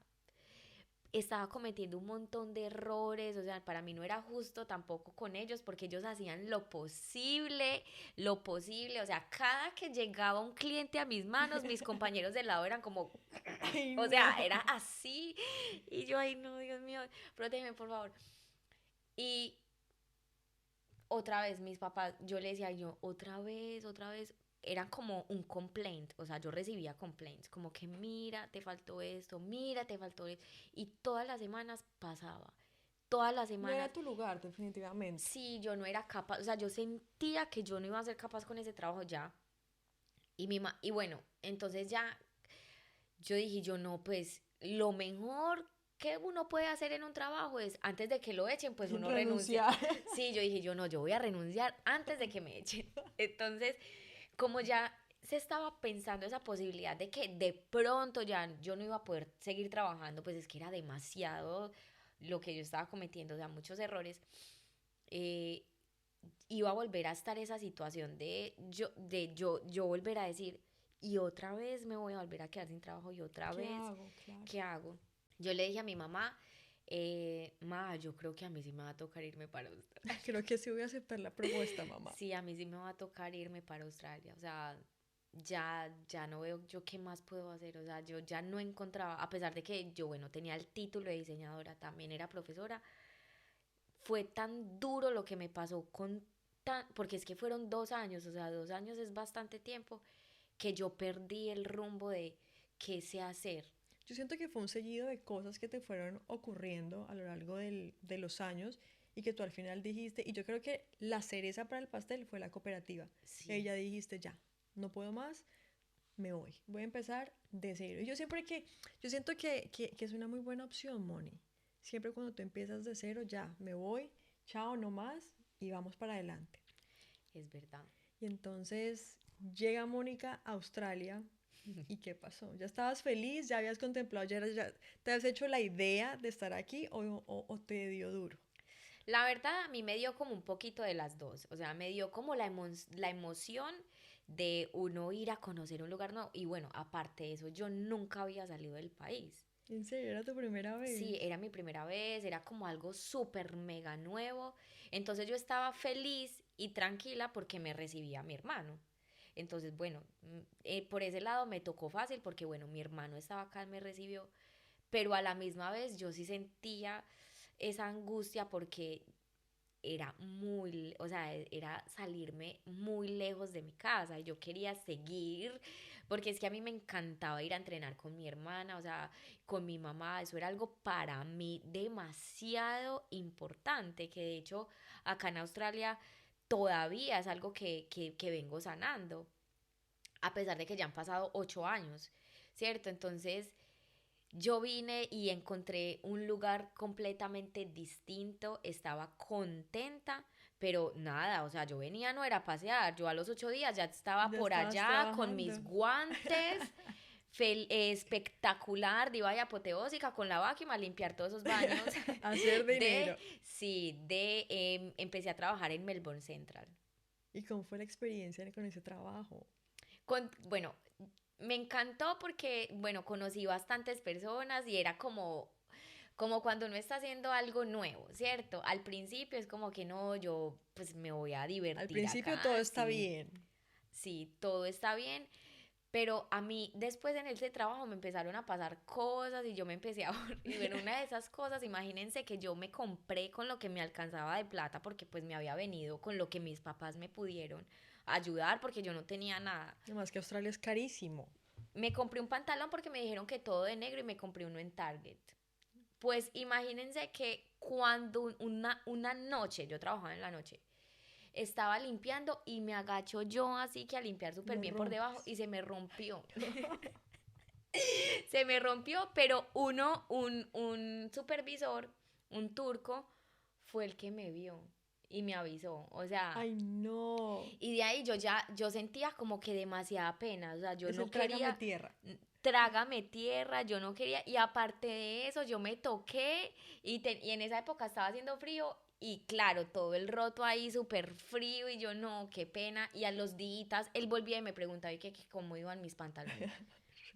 estaba cometiendo un montón de errores, o sea, para mí no era justo tampoco con ellos porque ellos hacían lo posible, o sea, cada que llegaba un cliente a mis manos, mis compañeros de lado eran como, Ay, o no. sea, era así, y yo, ay, no, Dios mío, protégeme, por favor. Y otra vez mis papás, yo le decía yo, otra vez, eran como un complaint, o sea, yo recibía complaints, como que mira, te faltó esto, mira, te faltó esto, y todas las semanas pasaba, todas las No era semanas, tu lugar, definitivamente. sí, yo no era capaz, o sea, yo sentía que yo no iba a ser capaz con ese trabajo ya, y bueno, entonces ya, yo dije, yo no, pues, lo mejor que uno puede hacer en un trabajo es, antes de que lo echen, pues uno renuncia. Renunciar. Sí, yo dije, yo no, yo voy a renunciar antes de que me echen. Entonces, como ya se estaba pensando esa posibilidad de que de pronto ya yo no iba a poder seguir trabajando, pues es que era demasiado lo que yo estaba cometiendo, o sea, muchos errores, eh, iba a volver a estar esa situación yo volver a decir, y otra vez me voy a volver a quedar sin trabajo y otra ¿Qué vez, hago? Claro. ¿qué hago? Yo le dije a mi mamá, ma, yo creo que a mí sí me va a tocar irme para Australia. Creo que sí voy a aceptar la propuesta, mamá. Sí, a mí sí me va a tocar irme para Australia. O sea, ya no veo yo qué más puedo hacer. O sea, yo ya no encontraba, a pesar de que yo, bueno, tenía el título de diseñadora, también era profesora, fue tan duro lo que me pasó porque es que fueron 2 años, o sea, 2 años es bastante tiempo, que yo perdí el rumbo de qué sé hacer. Yo siento que fue un seguido de cosas que te fueron ocurriendo a lo largo de los años y que tú al final dijiste, y yo creo que la cereza para el pastel fue la cooperativa. Y Sí, ya dijiste, ya, no puedo más, me voy. Voy a empezar de cero. Y yo siento que es una muy buena opción, Moni. Siempre cuando tú empiezas de cero, ya, me voy, chao, no más, y vamos para adelante. es verdad. Y entonces llega Mónica a Australia. ¿Y qué pasó? ¿Ya estabas feliz? ¿Ya habías contemplado? ¿Ya te has hecho la idea de estar aquí o te dio duro? La verdad, a mí me dio como un poquito de las dos. O sea, me dio como la emoción de uno ir a conocer un lugar nuevo. Y bueno, aparte de eso, yo nunca había salido del país. ¿En serio? ¿Era tu primera Sí, vez? era mi primera vez, era como algo súper mega nuevo. Entonces yo estaba feliz y tranquila porque me recibía mi hermano. Entonces, bueno, por ese lado me tocó fácil porque, bueno, mi hermano estaba acá, me recibió, pero a la misma vez yo sí sentía esa angustia porque era muy, o sea, era salirme muy lejos de mi casa y yo quería seguir, porque es que a mí me encantaba ir a entrenar con mi hermana, o sea, con mi mamá, eso era algo para mí demasiado importante, que de hecho acá en Australia todavía es algo que vengo sanando, a pesar de que ya han pasado 8 años, ¿cierto? Entonces yo vine y encontré un lugar completamente distinto, estaba contenta, Pero nada, o sea, yo venía no era a pasear, yo a los 8 días ya estaba Ya por estabas allá con mis trabajando. guantes, espectacular, diva y apoteósica, con la máquina a limpiar todos esos baños. Hacer De, dinero. sí, empecé a trabajar en Melbourne Central. ¿Y cómo fue la experiencia con ese trabajo? Bueno, me encantó porque, bueno, conocí bastantes personas y era como cuando uno está haciendo algo nuevo, ¿cierto? Al principio es como que no, yo pues me voy a Al divertir principio acá, todo está sí, bien. sí, todo está bien, pero a mí después en ese trabajo me empezaron a pasar cosas y yo me empecé a aburrir. Bueno, una de esas cosas, imagínense que yo me compré con lo que me alcanzaba de plata porque pues me había venido con lo que mis papás me pudieron ayudar porque yo no tenía nada. Además que Australia es carísimo. Me compré un pantalón porque me dijeron que todo de negro y me compré uno en Target. Pues imagínense que cuando una noche, yo trabajaba en la noche, estaba limpiando y me agacho yo así que a limpiar súper Lo bien por debajo rompes. y se me rompió. Se me rompió, pero un supervisor, un turco, fue el que me vio y me avisó. O sea, Ay, no. y de ahí yo sentía como que demasiada pena. O sea, yo Es el no trágame quería, tierra. trágame tierra, yo no quería. Y aparte de eso, yo me toqué y en esa época estaba haciendo frío. Y claro, todo el roto ahí súper frío y yo no, qué pena. Y a los días él volvía y me preguntaba y que cómo iban mis pantalones.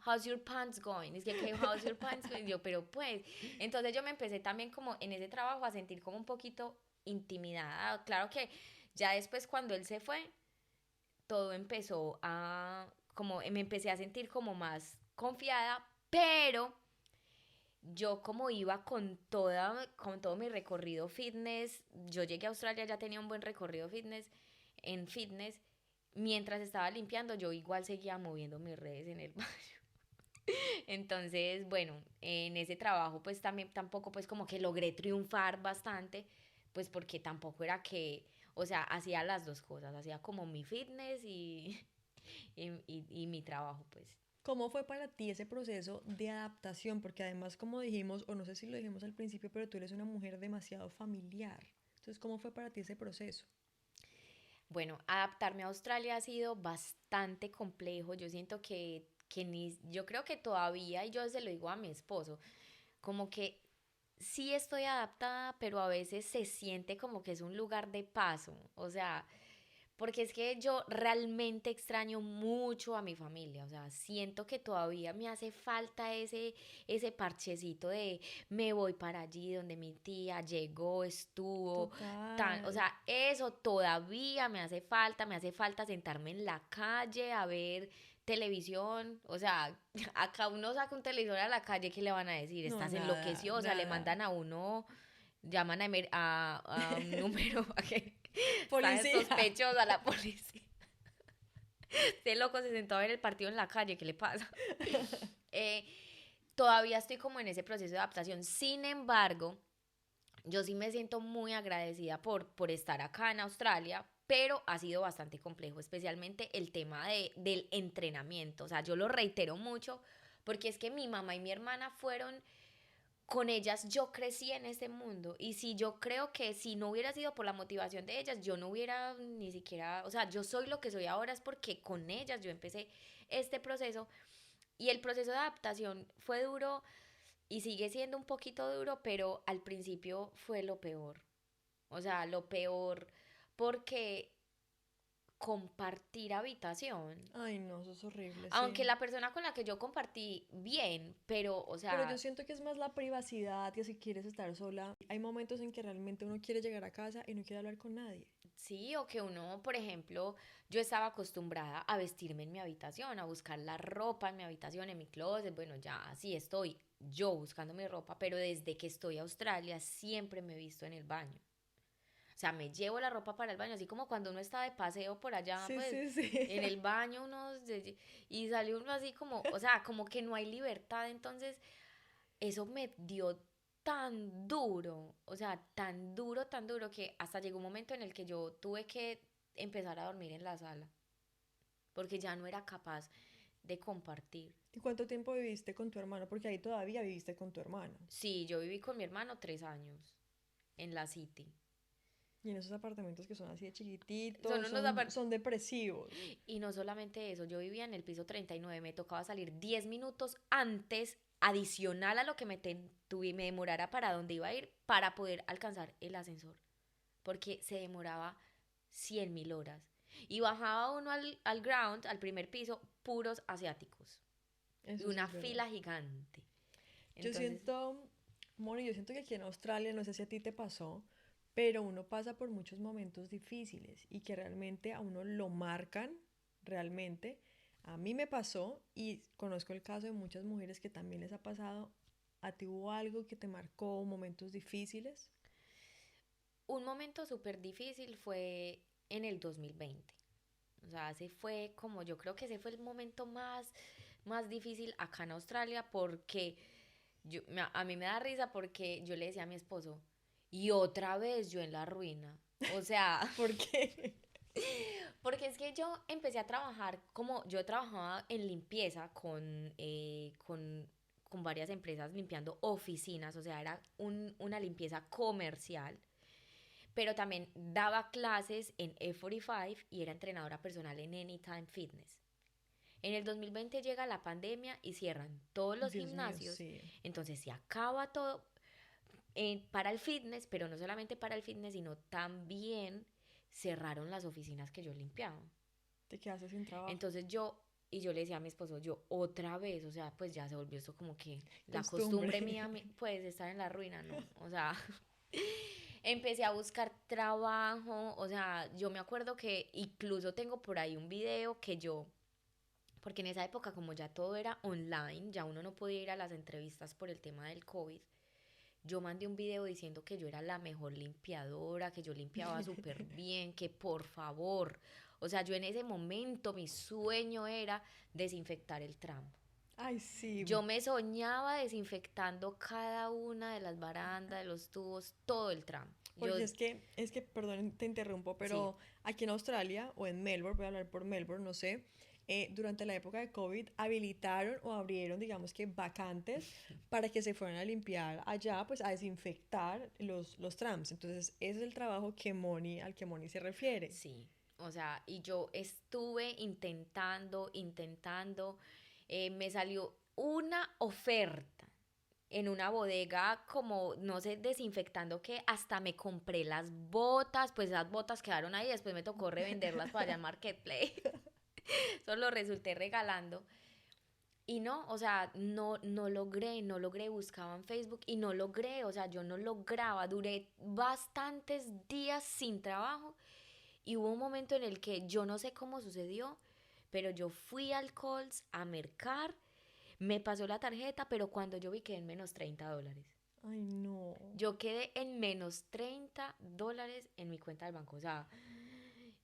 How's your pants going? Es que, how's your pants going? Yo, pero pues, entonces yo me empecé también como en ese trabajo a sentir como un poquito intimidada. Claro que ya después cuando él se fue, todo empezó como me empecé a sentir como más confiada, pero yo como iba con todo mi recorrido fitness, yo llegué a Australia, ya tenía un buen recorrido fitness, mientras estaba limpiando, yo igual seguía moviendo mis redes en el entonces, bueno, en ese trabajo pues también tampoco pues como que logré triunfar bastante, pues porque tampoco era que, o sea, hacía las dos cosas, hacía como mi fitness y mi trabajo pues. ¿Cómo fue para ti ese proceso de adaptación? Porque además, como dijimos, o no sé si lo dijimos al principio, pero tú eres una mujer demasiado familiar. Entonces, ¿cómo fue para ti ese proceso? Bueno, adaptarme a Australia ha sido bastante complejo, yo siento que ni, yo creo que todavía, y yo se lo digo a mi esposo, como que sí estoy adaptada, pero a veces se siente como que es un lugar de paso. O sea, porque es que yo realmente extraño mucho a mi familia, o sea, siento que todavía me hace falta ese parchecito de me voy para allí donde mi tía llegó, estuvo, o Total. sea, eso todavía me hace falta sentarme en la calle a ver televisión, o sea, acá uno saca un televisor a la calle, ¿qué le van a decir? No, Estás nada, enloqueció, o sea, le nada. mandan a uno, llaman a un número a que está Policía. sospechosa la policía. Este loco se sentó a ver el partido en la calle, ¿qué le pasa? Eh, Todavía estoy como en ese proceso de adaptación. Sin embargo, yo sí me siento muy agradecida por estar acá en Australia, pero ha sido bastante complejo, especialmente el tema del entrenamiento. O sea, yo lo reitero mucho porque es que mi mamá y mi hermana fueron con ellas yo crecí en ese mundo y si yo creo que si no hubiera sido por la motivación de ellas, yo no hubiera ni siquiera, o sea, yo soy lo que soy ahora es porque con ellas yo empecé este proceso y el proceso de adaptación fue duro y sigue siendo un poquito duro, pero al principio fue lo peor. O sea, lo peor porque compartir habitación, Ay, no, eso es horrible, aunque sí. la persona con la que yo compartí bien, pero, o Pero yo sea, siento que es más la privacidad, que si quieres estar sola. Hay momentos en que realmente uno quiere llegar a casa y no quiere hablar con nadie. sí, o que uno, por ejemplo, yo estaba acostumbrada a vestirme en mi habitación, a buscar la ropa en mi habitación, en mi closet, bueno, ya así estoy yo buscando mi ropa, pero desde que estoy a Australia siempre me he visto en el baño. O sea, me llevo la ropa para el baño, así como cuando uno está de paseo por allá, Sí, pues sí, sí. en el baño y sale uno así como, o sea, como que no hay libertad, entonces eso me dio tan duro, o sea, tan duro que hasta llegó un momento en el que yo tuve que empezar a dormir en la sala, porque ya no era capaz de compartir. ¿Y cuánto tiempo viviste con tu hermano? Porque ahí todavía viviste con tu hermano. Sí, yo viví con mi hermano 3 años en la City. Y en esos apartamentos que son así de Son chiquititos, unos son depresivos. Y no solamente eso, yo vivía en el piso 39, me tocaba salir 10 minutos antes, adicional a lo que me demorara para donde iba a ir, para poder alcanzar el ascensor, porque se demoraba 100.000 horas. Y bajaba uno al ground, al primer piso, puros asiáticos. Y Eso sí una es verdad. fila gigante. Yo Entonces, siento, Moni, yo siento que aquí en Australia, no sé si a ti te pasó, pero uno pasa por muchos momentos difíciles y que realmente a uno lo marcan, realmente. A mí me pasó y conozco el caso de muchas mujeres que también les ha pasado. ¿A ti hubo algo que te marcó momentos difíciles? un momento súper difícil fue en el 2020. O sea, ese fue como, yo creo que ese fue el momento más difícil acá en Australia porque a mí me da risa porque yo le decía a mi esposo, y otra vez yo en la ruina. O sea, ¿Por qué? porque es que yo empecé a trabajar como yo trabajaba en limpieza con varias empresas limpiando oficinas, o sea, era una limpieza comercial, pero también daba clases en F45 y era entrenadora personal en Anytime Fitness. En el 2020 llega la pandemia y cierran todos los Dios mío, gimnasios, sí. entonces se acaba todo para el fitness, pero no solamente para el fitness, sino también cerraron las oficinas que yo limpiaba. Te quedaste sin trabajo. Entonces yo le decía a mi esposo, yo otra vez, o sea, pues ya se volvió esto como que la Costumbre. costumbre mía, pues estar en la ruina, no, o sea, empecé a buscar trabajo, o sea, yo me acuerdo que incluso tengo por ahí un video que yo, porque en esa época como ya todo era online, ya uno no podía ir a las entrevistas por el tema del COVID, yo mandé un video diciendo que yo era la mejor limpiadora, que yo limpiaba súper bien, que por favor, o sea, yo en ese momento mi sueño era desinfectar el tramo. Ay, sí. Yo me soñaba desinfectando cada una de las barandas, de los tubos, todo el tramo. Yo, Porque perdón, te interrumpo, sí, pero aquí en Australia o en Melbourne, voy a hablar por Melbourne, no sé, durante la época de COVID habilitaron o abrieron, digamos que vacantes para que se fueran a limpiar allá, pues a desinfectar los trams. Entonces, ese es el trabajo al que Moni se refiere. sí. O sea, y yo estuve intentando, me salió una oferta en una bodega como, no sé, desinfectando que hasta me compré las botas, pues esas botas quedaron ahí, después me tocó revenderlas para allá en Marketplace, solo resulté regalando. Y no, o sea, no logré, buscaba en Facebook y no logré, o sea, yo no lograba, duré bastantes días sin trabajo y hubo un momento en el que yo no sé cómo sucedió, pero yo fui al Coles a mercar, me pasó la tarjeta, pero cuando yo vi quedé en menos $30. Ay, no. Yo quedé en menos $30 en mi cuenta del banco. O sea,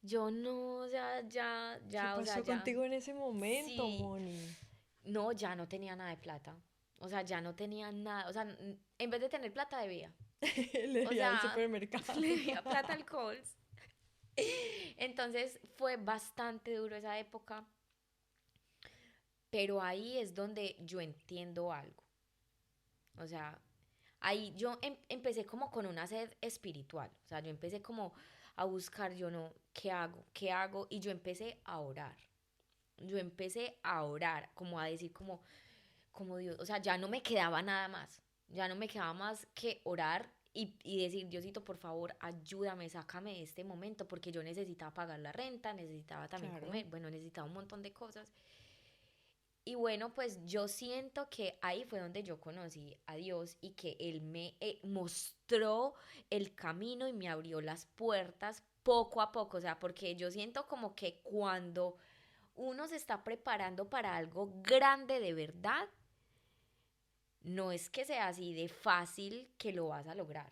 yo no, o sea, ¿Qué o sea, pasó ya. contigo en ese momento, Sí. Moni? No, ya no tenía nada de plata. O sea, ya no tenía nada. O sea, en vez de tener plata debía. Le O di al sea, supermercado. le debía plata al Coles. Entonces fue bastante duro esa época. Pero ahí es donde yo entiendo algo. O sea, ahí yo empecé como con una sed espiritual. O sea, yo empecé como a buscar, yo no, ¿qué hago? ¿Qué hago? Y yo empecé a orar. Yo empecé a orar, como a decir como Dios, o sea, ya no me quedaba nada más. Ya no me quedaba más que orar y decir, Diosito, por favor, ayúdame, sácame de este momento, porque yo necesitaba pagar la renta, necesitaba también Claro. comer, bueno, necesitaba un montón de cosas. Y bueno, pues yo siento que ahí fue donde yo conocí a Dios y que Él me mostró el camino y me abrió las puertas poco a poco, o sea, porque yo siento como que cuando uno se está preparando para algo grande de verdad, no es que sea así de fácil que lo vas a lograr.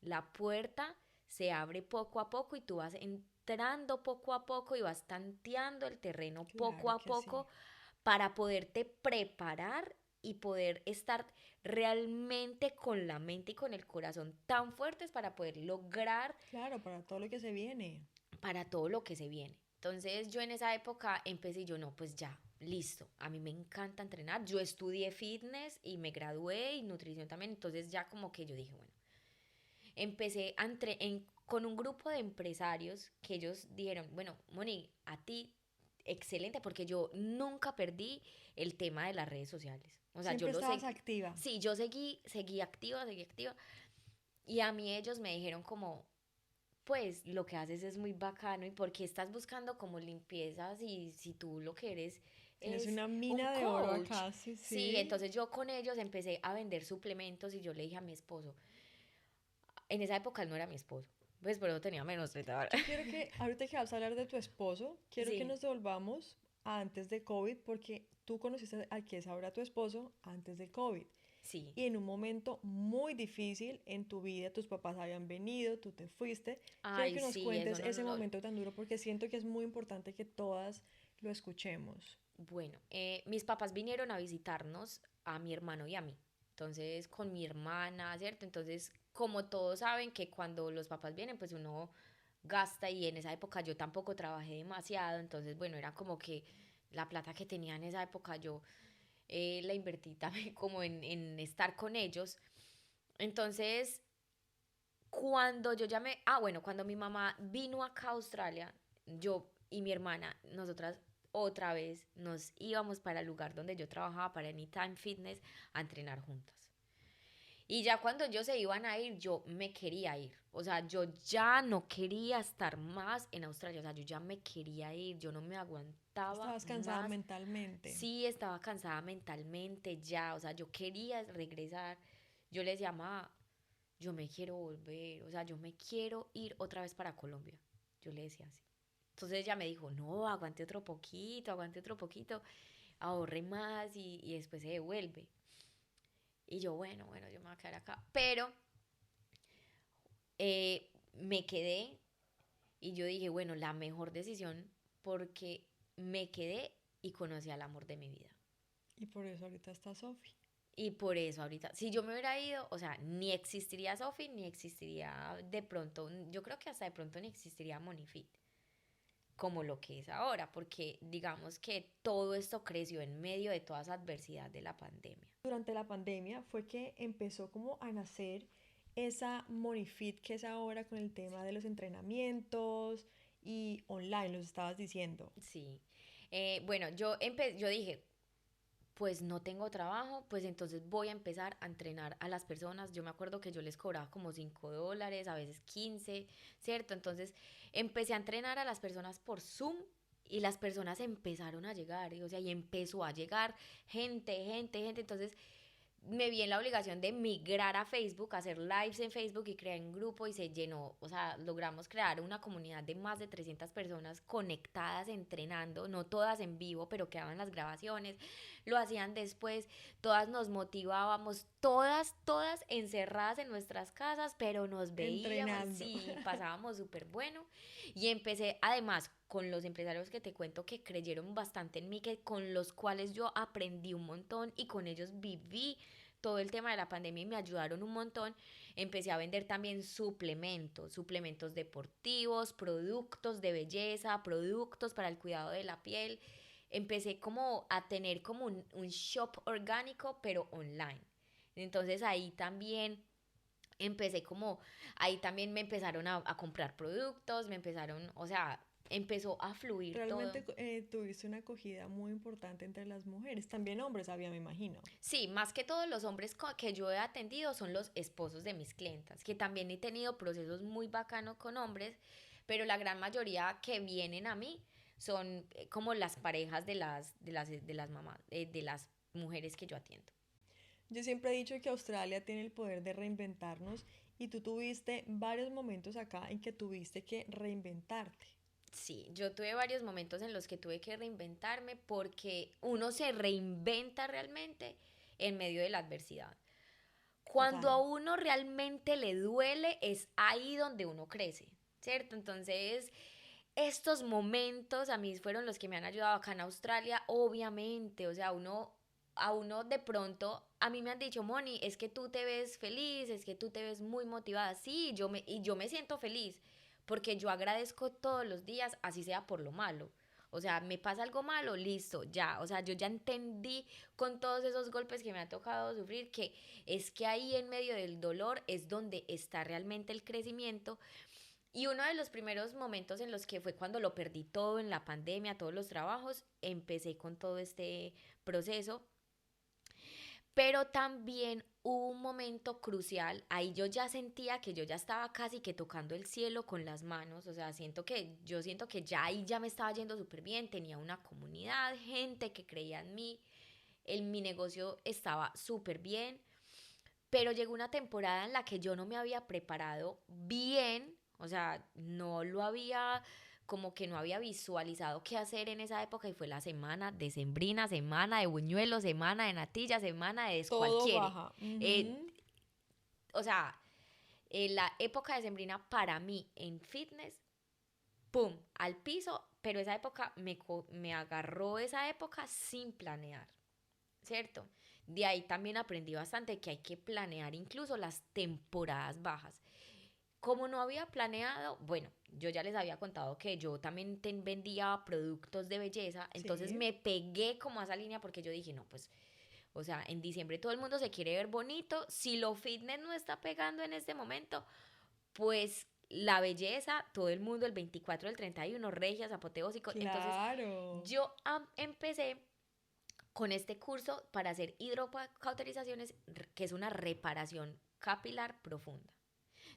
La puerta se abre poco a poco y tú vas entrando poco a poco y vas tanteando el terreno poco Claro a que sí. poco para poderte preparar y poder estar realmente con la mente y con el corazón tan fuertes para poder lograr Claro, para todo lo que se viene. para todo lo que se viene. Entonces yo en esa época empecé y yo no, pues ya, listo, a mí me encanta entrenar, yo estudié fitness y me gradué y nutrición también, entonces ya como que yo dije, bueno, empecé con un grupo de empresarios que ellos dijeron, bueno, Moni, a ti, excelente, porque yo nunca perdí el tema de las redes sociales. O sea, yo Siempre lo estabas seguí, activa. sí, yo seguí activa, seguí activa. Y a mí ellos me dijeron como, pues lo que haces es muy bacano y por qué estás buscando como limpiezas y si tú lo que eres Tienes es una un mina de oro coach. acá, sí, Sí, sí. entonces yo con ellos empecé a vender suplementos y yo le dije a mi esposo, en esa época él no era mi esposo, pues pero tenía menos 30 Yo quiero que, ahorita que vas a hablar de tu esposo, quiero que Sí, nos devolvamos a antes de COVID, porque tú conociste al que es ahora tu esposo antes de COVID. sí. Y en un momento muy difícil en tu vida, tus papás habían venido, tú te fuiste. Quiero Ay, que nos sí, eso cuentes no, ese no. momento tan duro porque siento que es muy importante que todas lo escuchemos. Bueno, mis papás vinieron a visitarnos a mi hermano y a mí. Entonces, con mi hermana, ¿cierto? Entonces, como todos saben que cuando los papás vienen, pues uno gasta y en esa época yo tampoco trabajé demasiado. Entonces, bueno, era como que la plata que tenía en esa época yo la invertí también como en estar con ellos. Entonces, cuando yo llamé, bueno, cuando mi mamá vino acá a Australia, yo y mi hermana, nosotras otra vez nos íbamos para el lugar donde yo trabajaba, para Anytime Fitness, a entrenar juntas. Y ya cuando ellos se iban a ir, yo me quería ir. O sea, yo ya no quería estar más en Australia. O sea, yo ya me quería ir. Yo no me aguantaba Estabas cansada más. mentalmente. Sí, estaba cansada mentalmente ya. O sea, yo quería regresar. Yo le decía, mamá, yo me quiero volver, o sea, yo me quiero ir otra vez para Colombia. Yo le decía así. Entonces ella me dijo, no, aguante otro poquito, ahorre más y después se devuelve. Y yo, bueno, yo me voy a quedar acá. Pero me quedé y yo dije, bueno, la mejor decisión porque me quedé y conocí al amor de mi vida. Y por eso ahorita está Sofi. Y por eso ahorita, si yo me hubiera ido, o sea, ni existiría Sophie, ni existiría de pronto, yo creo que hasta de pronto ni existiría Monifit como lo que es ahora, porque digamos que todo esto creció en medio de toda esa adversidad de la pandemia. Durante la pandemia fue que empezó como a nacer esa Monifit que es ahora con el tema de los entrenamientos y online, los estabas diciendo. Sí. Bueno, yo dije, pues no tengo trabajo, pues entonces voy a empezar a entrenar a las personas. Yo me acuerdo que yo les cobraba como $5, a veces 15, ¿cierto? Entonces empecé a entrenar a las personas por Zoom y las personas empezaron a llegar, o sea, y empezó a llegar gente. Entonces me vi en la obligación de migrar a Facebook, hacer lives en Facebook y crear un grupo y se llenó, o sea, logramos crear una comunidad de más de 300 personas conectadas, entrenando, no todas en vivo, pero quedaban las grabaciones, lo hacían después, todas nos motivábamos, todas encerradas en nuestras casas, pero nos veíamos, Entrenando. sí, pasábamos súper bueno y empecé además con los empresarios que te cuento que creyeron bastante en mí, que con los cuales yo aprendí un montón y con ellos viví todo el tema de la pandemia y me ayudaron un montón. Empecé a vender también suplementos deportivos, productos de belleza, productos para el cuidado de la piel. Empecé como a tener como un shop orgánico, pero online. Entonces ahí también empecé como, ahí también me empezaron a comprar productos, me empezaron, o sea, empezó a fluir todo. Realmente tuviste una acogida muy importante entre las mujeres, también hombres había, me imagino. Sí, más que todos los hombres que yo he atendido son los esposos de mis clientas, que también he tenido procesos muy bacanos con hombres, pero la gran mayoría que vienen a mí son como las parejas de las mamás, de las mujeres que yo atiendo. Yo siempre he dicho que Australia tiene el poder de reinventarnos y tú tuviste varios momentos acá en que tuviste que reinventarte. Sí, yo tuve varios momentos en los que tuve que reinventarme porque uno se reinventa realmente en medio de la adversidad. Cuando Total. a uno realmente le duele, es ahí donde uno crece, ¿cierto? Entonces, estos momentos a mí fueron los que me han ayudado acá en Australia, obviamente, o sea, a uno de pronto, a mí me han dicho, Moni, es que tú te ves feliz, es que tú te ves muy motivada, sí, y yo me siento feliz, porque yo agradezco todos los días, así sea por lo malo. O sea, me pasa algo malo, listo, ya. O sea, yo ya entendí con todos esos golpes que me ha tocado sufrir que es que ahí en medio del dolor es donde está realmente el crecimiento Y uno de los primeros momentos en los que fue cuando lo perdí todo en la pandemia, todos los trabajos, empecé con todo este proceso. Pero también hubo un momento crucial, ahí yo ya sentía que yo ya estaba casi que tocando el cielo con las manos, o sea, yo siento que ya ahí ya me estaba yendo súper bien, tenía una comunidad, gente que creía en mí, mi negocio estaba súper bien, pero llegó una temporada en la que yo no me había preparado bien, o sea, no lo había, como que no había visualizado qué hacer en esa época y fue la semana decembrina, semana de buñuelos, semana de natilla, semana de Todo descualquiere. baja. Eh, Ujú. o sea, la época decembrina para mí en fitness, ¡pum!, al piso, pero esa época me agarró esa época sin planear. ¿Cierto? De ahí también aprendí bastante que hay que planear incluso las temporadas bajas. Como no había planeado, bueno, yo ya les había contado que yo también vendía productos de belleza, entonces Sí. me pegué como a esa línea porque yo dije, no, pues, o sea, en diciembre todo el mundo se quiere ver bonito, si lo fitness no está pegando en este momento, pues la belleza, todo el mundo el 24, el 31, regias, apoteósicos, entonces Claro. yo empecé con este curso para hacer hidrocauterizaciones, que es una reparación capilar profunda.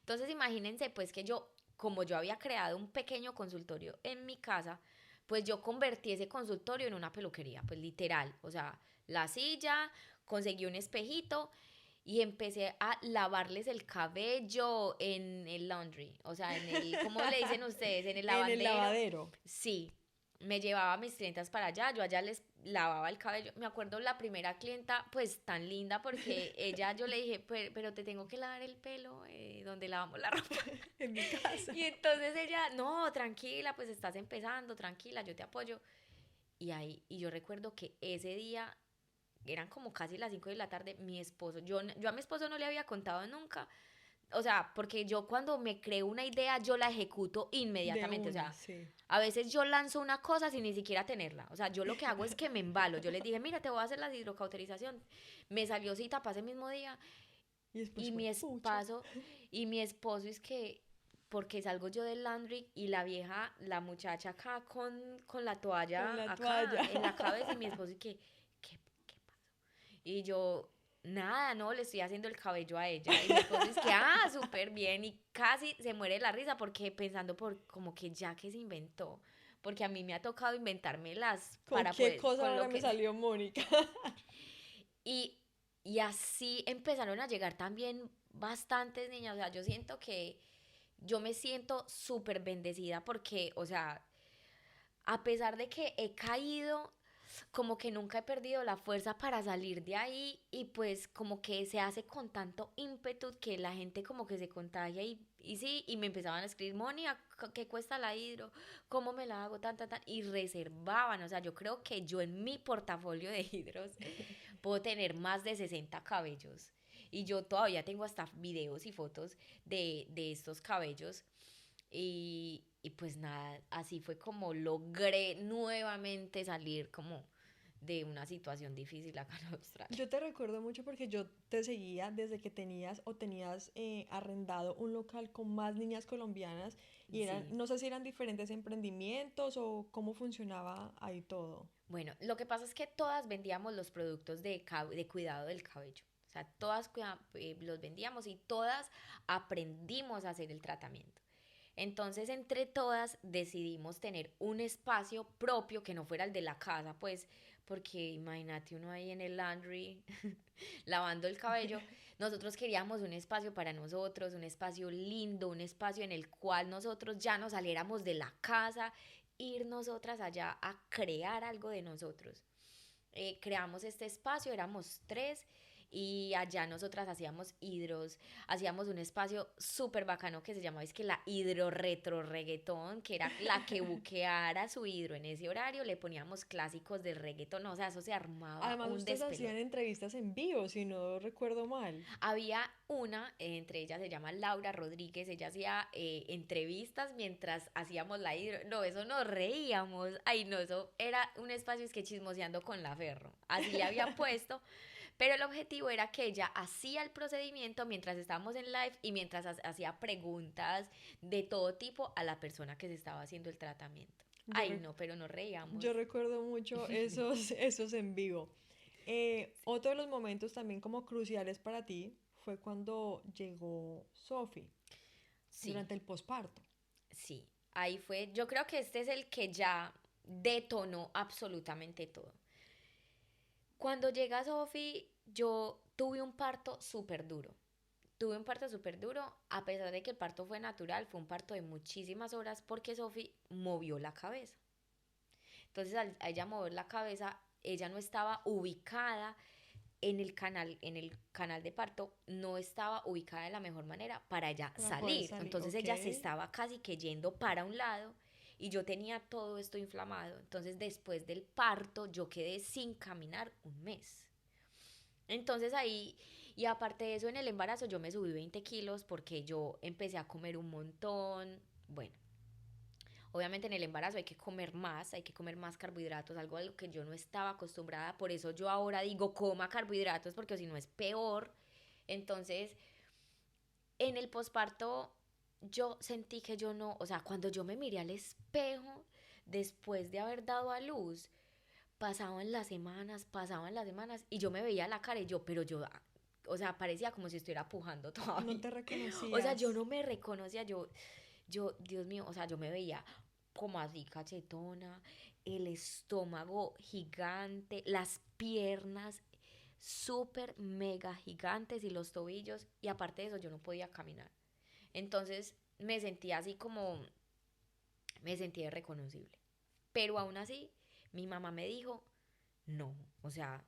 Entonces imagínense pues que yo, como yo había creado un pequeño consultorio en mi casa, pues yo convertí ese consultorio en una peluquería, pues literal, o sea, la silla, conseguí un espejito y empecé a lavarles el cabello en el laundry, o sea, en el, ¿cómo le dicen ustedes? En el En el lavandero. lavadero. Sí, me llevaba a mis clientas para allá, yo allá les lavaba el cabello. Me acuerdo la primera clienta, pues tan linda, porque ella, yo le dije, pero te tengo que lavar el pelo donde lavamos la ropa. En mi casa. Y entonces ella, no, tranquila, pues estás empezando, tranquila, yo te apoyo. Y yo recuerdo que ese día eran como casi las 5 de la tarde, mi esposo, yo a mi esposo no le había contado nunca, o sea, porque yo cuando me creo una idea, yo la ejecuto De inmediatamente, o una, sea, sí. a veces yo lanzo una cosa sin ni siquiera tenerla, o sea, yo lo que hago es que me embalo, yo les dije, mira, te voy a hacer la hidrocauterización, me salió cita para ese mismo día, Y después y fue, mi pucha, esposo, y mi esposo es que, porque salgo yo del laundry y la vieja, la muchacha acá con la con toalla la acá toalla. en la cabeza, y mi esposo y que, ¿qué pasó? Y yo, nada, no, le estoy haciendo el cabello a ella. Y mi esposo es que, súper bien. Y casi se muere de la risa porque pensando por como que ya que se inventó. Porque a mí me ha tocado inventarme las ¿Con para qué poder, cosa con ahora lo me que... salió Mónica? Y, y así empezaron a llegar también bastantes niñas. O sea, yo siento que yo me siento súper bendecida porque, o sea, a pesar de que he caído, como que nunca he perdido la fuerza para salir de ahí y pues como que se hace con tanto ímpetu que la gente como que se contagia y sí, y me empezaban a escribir, Moni, ¿qué cuesta la hidro? ¿Cómo me la hago? Tan, tan, tan. Y reservaban, o sea, yo creo que yo en mi portafolio de hidros puedo tener más de 60 cabellos. Y yo todavía tengo hasta videos y fotos de estos cabellos y pues nada, así fue como logré nuevamente salir como de una situación difícil acá en Australia. Yo te recuerdo mucho porque yo te seguía desde que tenías arrendado un local con más niñas colombianas y eran, Sí. no sé si eran diferentes emprendimientos o cómo funcionaba ahí todo. Bueno, lo que pasa es que todas vendíamos los productos de cuidado del cabello. O sea, todas los vendíamos y todas aprendimos a hacer el tratamiento. Entonces, entre todas decidimos tener un espacio propio que no fuera el de la casa, pues, porque imagínate uno ahí en el laundry lavando el cabello. Nosotros queríamos un espacio para nosotros, un espacio lindo, un espacio en el cual nosotros ya nos saliéramos de la casa, ir nosotras allá a crear algo de nosotros. Creamos este espacio, éramos tres y allá nosotras hacíamos hidros, hacíamos un espacio súper bacano que se llamaba es que la hidro retro reggaetón, que era la que buqueara su hidro en ese horario, le poníamos clásicos del reggaetón, o sea, eso se armaba Además, un ustedes hacían despelote. entrevistas en vivo, si no recuerdo mal. Había una, entre ellas se llama Laura Rodríguez, ella hacía entrevistas mientras hacíamos la hidro. No, eso nos reíamos. Ay, no, eso era un espacio es que chismoseando con la Ferro. Así le había puesto, Pero el objetivo era que ella hacía el procedimiento mientras estábamos en live y mientras hacía preguntas de todo tipo a la persona que se estaba haciendo el tratamiento. Yo, Ay, re- no, pero nos reíamos. yo recuerdo mucho esos en vivo. Otro de los momentos también como cruciales para ti fue cuando llegó Sophie Sí, durante el posparto. sí. Ahí fue. Yo creo que este es el que ya detonó absolutamente todo. Cuando llega Sophie, yo tuve un parto súper duro. Tuve un parto súper duro, a pesar de que el parto fue natural, fue un parto de muchísimas horas porque Sophie movió la cabeza. Entonces, al a ella mover la cabeza, ella no estaba ubicada en el canal de parto, no estaba ubicada de la mejor manera para ella Para poder salir. salir, Entonces, ok. ella se estaba casi que yendo para un lado y yo tenía todo esto inflamado. Entonces, después del parto, yo quedé sin caminar un mes. Entonces ahí, y aparte de eso, en el embarazo yo me subí 20 kilos porque yo empecé a comer un montón. Bueno, obviamente en el embarazo hay que comer más carbohidratos, algo a lo que yo no estaba acostumbrada. Por eso yo ahora digo coma carbohidratos porque si no es peor. Entonces, en el posparto yo sentí que yo no, o sea, cuando yo me miré al espejo después de haber dado a luz, pasaban las semanas y yo me veía la cara y yo, pero yo, o sea, parecía como si estuviera pujando No todavía. te O sea, yo reconocías. no me reconocía, Dios mío, o sea, yo me veía como así cachetona, el estómago gigante, las piernas súper mega gigantes y los tobillos y aparte de eso yo no podía caminar. Entonces me sentía así como, me sentía irreconocible. Pero aún así, mi mamá me dijo, no, o sea,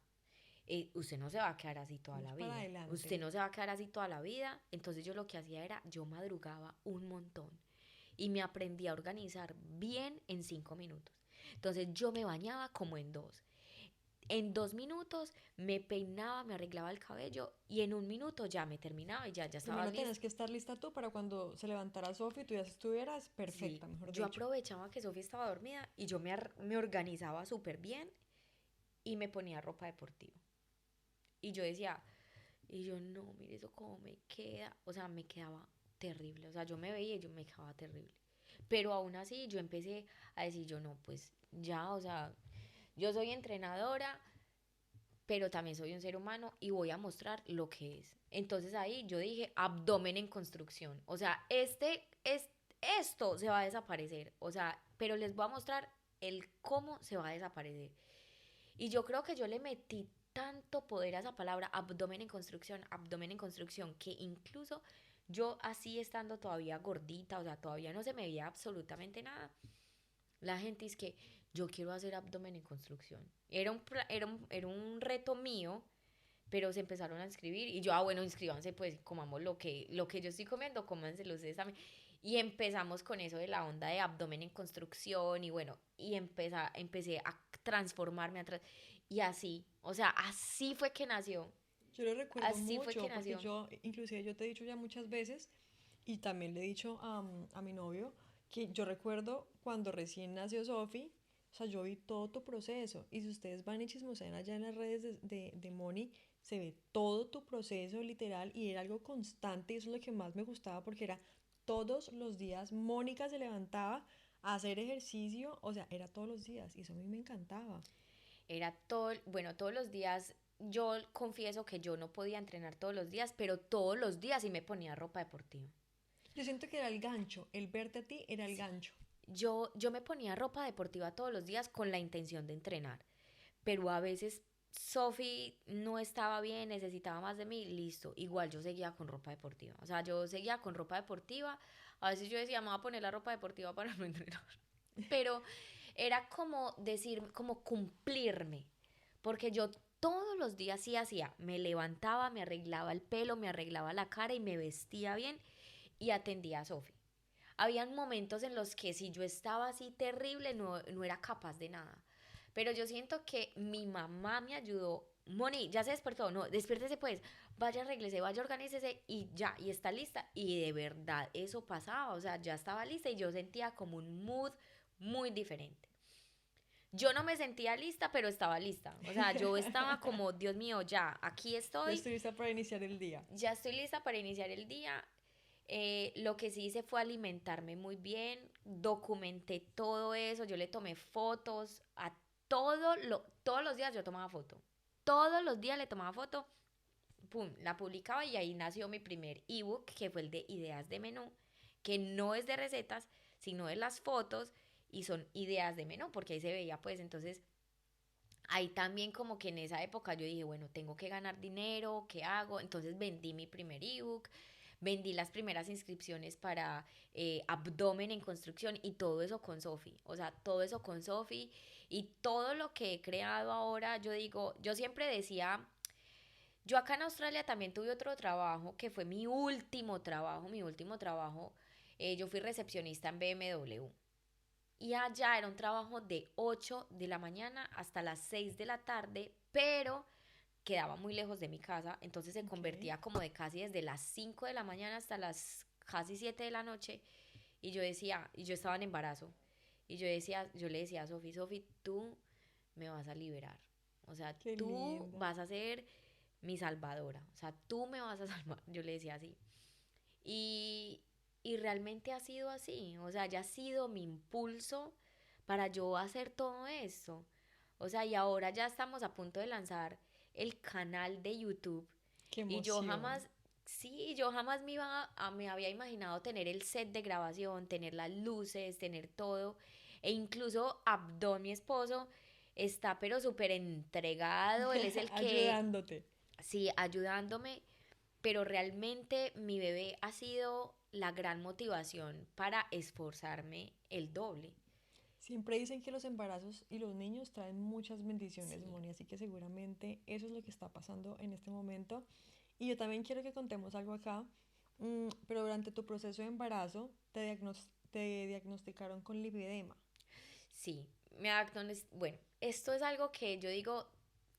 usted no se va a quedar así toda Vamos la para vida. Usted adelante. no se va a quedar así toda la vida. Entonces yo lo que hacía era, yo madrugaba un montón y me aprendí a organizar bien en 5 minutos. Entonces yo me bañaba como en dos. En 2 minutos me peinaba, me arreglaba el cabello y en un minuto ya me terminaba y ya Primero estabas tenías lista. que estar lista tú para cuando se levantara Sophie tú ya estuvieras Sí, perfecta, mejor yo dicho. aprovechaba que Sofía estaba dormida y yo me organizaba súper bien y me ponía ropa deportiva. Y yo decía, y yo no, mire eso cómo me queda. O sea, me quedaba terrible. O sea, yo me veía y yo me quedaba terrible. Pero aún así yo empecé a decir, yo no, pues ya, o sea, yo soy entrenadora, pero también soy un ser humano y voy a mostrar lo que es. Entonces ahí yo dije, abdomen en construcción. O sea, esto se va a desaparecer. O sea, pero les voy a mostrar el cómo se va a desaparecer. Y yo creo que yo le metí tanto poder a esa palabra, abdomen en construcción, que incluso yo así estando todavía gordita, o sea, todavía no se me veía absolutamente nada. La gente es que yo quiero hacer abdomen en construcción. Era un reto mío, pero se empezaron a inscribir y yo, bueno, inscríbanse, pues comamos lo que yo estoy comiendo, cómanselo ustedes también. Y empezamos con eso de la onda de abdomen en construcción y bueno, y empecé a transformarme atrás. Y así, o sea, así fue que nació. Yo lo recuerdo Así fue que mucho porque nació. yo, inclusive yo te he dicho ya muchas veces y también le he dicho a mi novio que yo recuerdo cuando recién nació Sophie, o sea, yo vi todo tu proceso y si ustedes van y chismosean allá en las redes de Moni, se ve todo tu proceso literal y era algo constante y eso es lo que más me gustaba porque era todos los días Mónica se levantaba a hacer ejercicio, o sea, era todos los días y eso a mí me encantaba. Era todo, bueno, todos los días, yo confieso que yo no podía entrenar todos los días, pero todos los días sí me ponía ropa deportiva. Yo siento que era el gancho, el verte a ti era el Sí. gancho. Yo me ponía ropa deportiva todos los días con la intención de entrenar, pero a veces Sophie no estaba bien, necesitaba más de mí, listo, igual yo seguía con ropa deportiva. O sea, yo seguía con ropa deportiva, a veces yo decía, me voy a poner la ropa deportiva para no entrenar. Pero era como decir, como cumplirme, porque yo todos los días sí hacía, me levantaba, me arreglaba el pelo, me arreglaba la cara y me vestía bien y atendía a Sophie. Habían momentos en los que si yo estaba así terrible no era capaz de nada. Pero yo siento que mi mamá me ayudó. Moni, ya se despertó, no, despiértese pues, vaya, arréglese, vaya, organícese y ya, y está lista. Y de verdad eso pasaba, o sea, ya estaba lista y yo sentía como un mood muy diferente. Yo no me sentía lista, pero estaba lista. O sea, yo estaba como, Dios mío, ya, aquí Ya estoy, estoy lista para iniciar el día. ya estoy lista para iniciar el día. Lo que sí hice fue alimentarme muy bien, documenté todo eso, yo le tomé fotos a todos los días yo tomaba foto. Todos los días le tomaba foto, pum, la publicaba y ahí nació mi primer ebook, que fue el de ideas de menú, que no es de recetas, sino de las fotos y son ideas de menú, porque ahí se veía pues entonces ahí también como que en esa época yo dije, bueno, tengo que ganar dinero, ¿qué hago? Entonces vendí mi primer ebook, vendí las primeras inscripciones para abdomen en construcción y todo eso con Sofi. O sea, todo eso con Sofi y todo lo que he creado ahora, yo digo, yo siempre decía, yo acá en Australia también tuve otro trabajo que fue mi último trabajo. Yo fui recepcionista en BMW. Y allá era un trabajo de 8 de la mañana hasta las 6 de la tarde, pero quedaba muy lejos de mi casa, entonces se Ok, convertía como de casi desde las 5 de la mañana hasta las casi 7 de la noche. Y yo decía, y yo estaba en embarazo, y yo decía, yo le decía a Sofi, Sofi, tú me vas a liberar. O sea, qué tú linda. vas a ser mi salvadora. O sea, tú me vas a salvar. Yo le decía así. Y, y realmente ha sido así, o sea, ya ha sido mi impulso para yo hacer todo esto. O sea, y ahora ya estamos a punto de lanzar el canal de YouTube Qué y yo emoción. jamás, sí, yo jamás me había imaginado tener el set de grabación, tener las luces, tener todo. E incluso Abdón, mi esposo, está pero súper entregado, él es el que, Ayudándote. sí, ayudándome, pero realmente mi bebé ha sido la gran motivación para esforzarme el doble. Siempre dicen que los embarazos y los niños traen muchas bendiciones, Sí, Moni, así que seguramente eso es lo que está pasando en este momento. Y yo también quiero que contemos algo acá, pero durante tu proceso de embarazo te diagnosticaron con lipedema. sí, bueno, esto es algo que yo digo,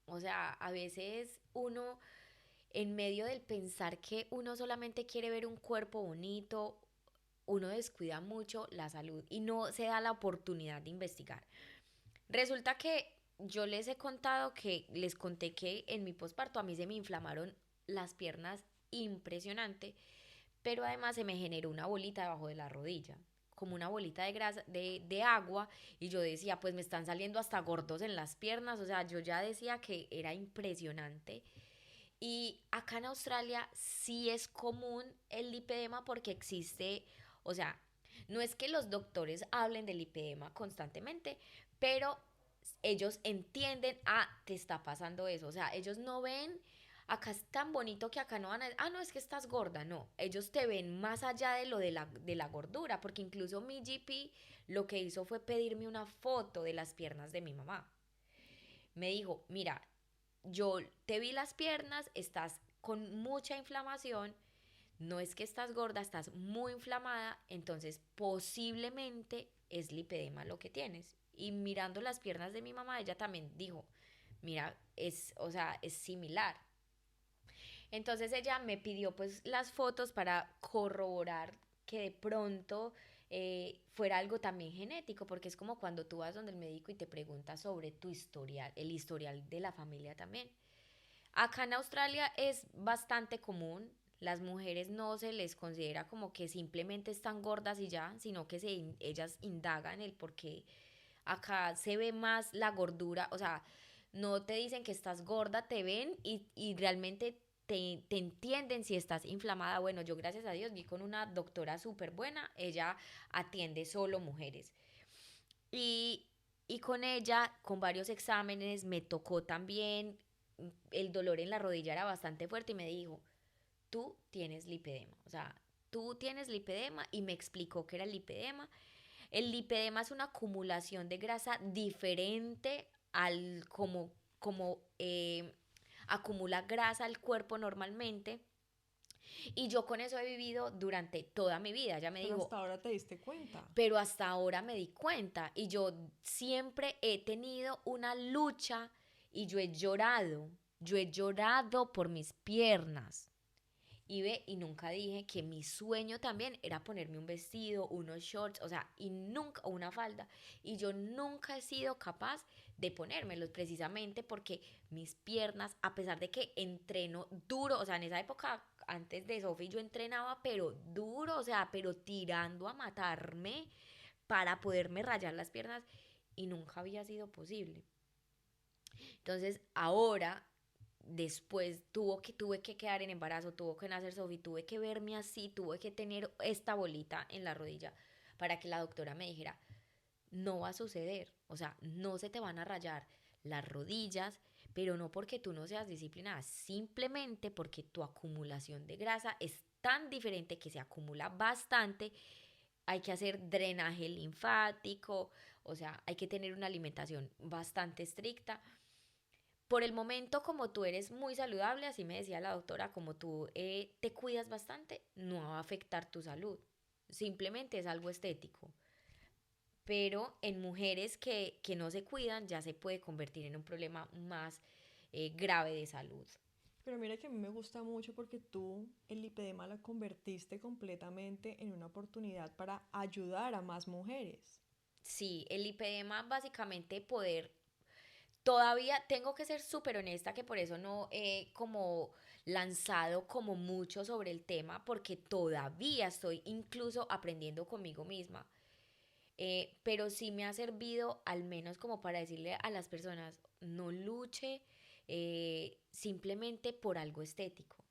o sea, a veces uno en medio del pensar que uno solamente quiere ver un cuerpo bonito, uno descuida mucho la salud y no se da la oportunidad de investigar. Resulta que yo les conté que en mi posparto a mí se me inflamaron las piernas impresionante, pero además se me generó una bolita debajo de la rodilla, como una bolita de grasa, de agua, y yo decía, pues me están saliendo hasta gordos en las piernas, o sea, yo ya decía que era impresionante. Y acá en Australia sí es común el lipedema porque existe, o sea, no es que los doctores hablen del lipedema constantemente, pero ellos entienden, te está pasando eso, o sea, ellos no ven, acá es tan bonito que acá no van a, no, es que estás gorda, no, ellos te ven más allá de lo de la gordura, porque incluso mi GP lo que hizo fue pedirme una foto de las piernas de mi mamá. Me dijo, mira, yo te vi las piernas, estás con mucha inflamación, no es que estás gorda, estás muy inflamada, entonces posiblemente es lipedema lo que tienes. Y mirando las piernas de mi mamá, ella también dijo, mira, o sea, es similar. Entonces ella me pidió pues las fotos para corroborar que de pronto fuera algo también genético, porque es como cuando tú vas donde el médico y te pregunta sobre tu historial, el historial de la familia también. Acá en Australia es bastante común, las mujeres no se les considera como que simplemente están gordas y ya, sino que ellas indagan el por qué acá se ve más la gordura, o sea, no te dicen que estás gorda, te ven y realmente te entienden si estás inflamada. Bueno, yo gracias a Dios vi con una doctora súper buena, ella atiende solo mujeres. Y, y con ella, con varios exámenes, me tocó también, el dolor en la rodilla era bastante fuerte y me dijo, tú tienes lipedema, o sea, tú tienes lipedema y me explicó que era el lipedema. El lipedema es una acumulación de grasa diferente al como acumula grasa el cuerpo normalmente. Y yo con eso he vivido durante toda mi vida. Ella me Pero dijo, hasta ahora te diste cuenta. pero hasta ahora me di cuenta y yo siempre he tenido una lucha y yo he llorado por mis piernas. Y ve, y nunca dije que mi sueño también era ponerme un vestido, unos shorts, o sea, y nunca, o una falda. Y yo nunca he sido capaz de ponérmelos precisamente porque mis piernas, a pesar de que entreno duro, o sea, en esa época, antes de Sofi, yo entrenaba, pero duro, o sea, pero tirando a matarme para poderme rayar las piernas y nunca había sido posible. Entonces, ahora después tuve que quedar en embarazo, tuvo que nacer Sofi, tuve que verme así, tuve que tener esta bolita en la rodilla para que la doctora me dijera, no va a suceder, o sea, no se te van a rayar las rodillas, pero no porque tú no seas disciplinada, simplemente porque tu acumulación de grasa es tan diferente que se acumula bastante, hay que hacer drenaje linfático, o sea, hay que tener una alimentación bastante estricta. Por el momento, como tú eres muy saludable, así me decía la doctora, como tú te cuidas bastante, no va a afectar tu salud. Simplemente es algo estético. Pero en mujeres que no se cuidan ya se puede convertir en un problema más grave de salud. Pero mira que a mí me gusta mucho porque tú el lipedema la convertiste completamente en una oportunidad para ayudar a más mujeres. Sí, el lipedema básicamente poder. Todavía tengo que ser súper honesta que por eso no he como lanzado como mucho sobre el tema porque todavía estoy incluso aprendiendo conmigo misma. Pero sí me ha servido al menos como para decirle a las personas, no luche simplemente por algo estético,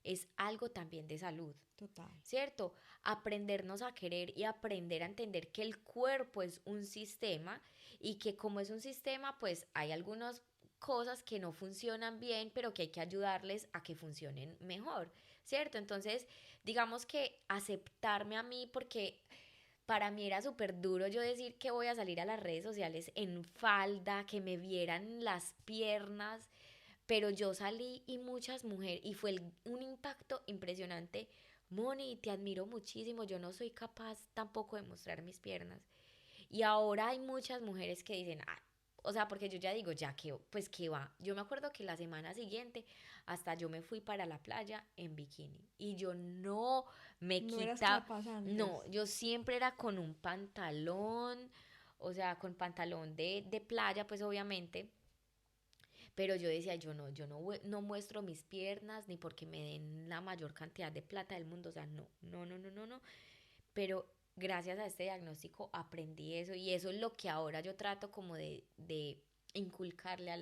es algo también de salud. Total. ¿Cierto? Aprendernos a querer y aprender a entender que el cuerpo es un sistema y que como es un sistema, pues hay algunas cosas que no funcionan bien, pero que hay que ayudarles a que funcionen mejor, ¿cierto? Entonces, digamos que aceptarme a mí porque para mí era súper duro yo decir que voy a salir a las redes sociales en falda, que me vieran las piernas, pero yo salí y muchas mujeres, y fue un impacto impresionante. Moni, te admiro muchísimo, yo no soy capaz tampoco de mostrar mis piernas. Y ahora hay muchas mujeres que dicen, ah, o sea, porque yo ya digo, ya que, pues que va. Yo me acuerdo que la semana siguiente hasta yo me fui para la playa en bikini y yo no me No eras quitaba, capaz no, antes. yo siempre era con un pantalón, o sea, con pantalón de playa, pues obviamente, pero yo decía, yo no, no muestro mis piernas ni porque me den la mayor cantidad de plata del mundo, o sea, no, no, no, no, no, no. Pero gracias a este diagnóstico aprendí eso y eso es lo que ahora yo trato como de inculcarle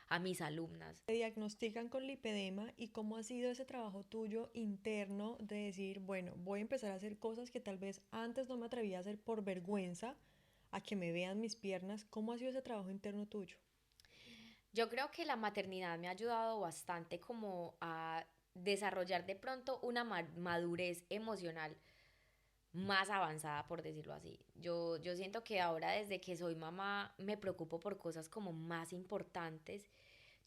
a mis alumnas. Te diagnostican con lipedema y cómo ha sido ese trabajo tuyo interno de decir, bueno, voy a empezar a hacer cosas que tal vez antes no me atrevía a hacer por vergüenza a que me vean mis piernas. ¿Cómo ha sido ese trabajo interno tuyo? Yo creo que la maternidad me ha ayudado bastante como a desarrollar de pronto una madurez emocional más avanzada, por decirlo así. Yo siento que ahora desde que soy mamá me preocupo por cosas como más importantes.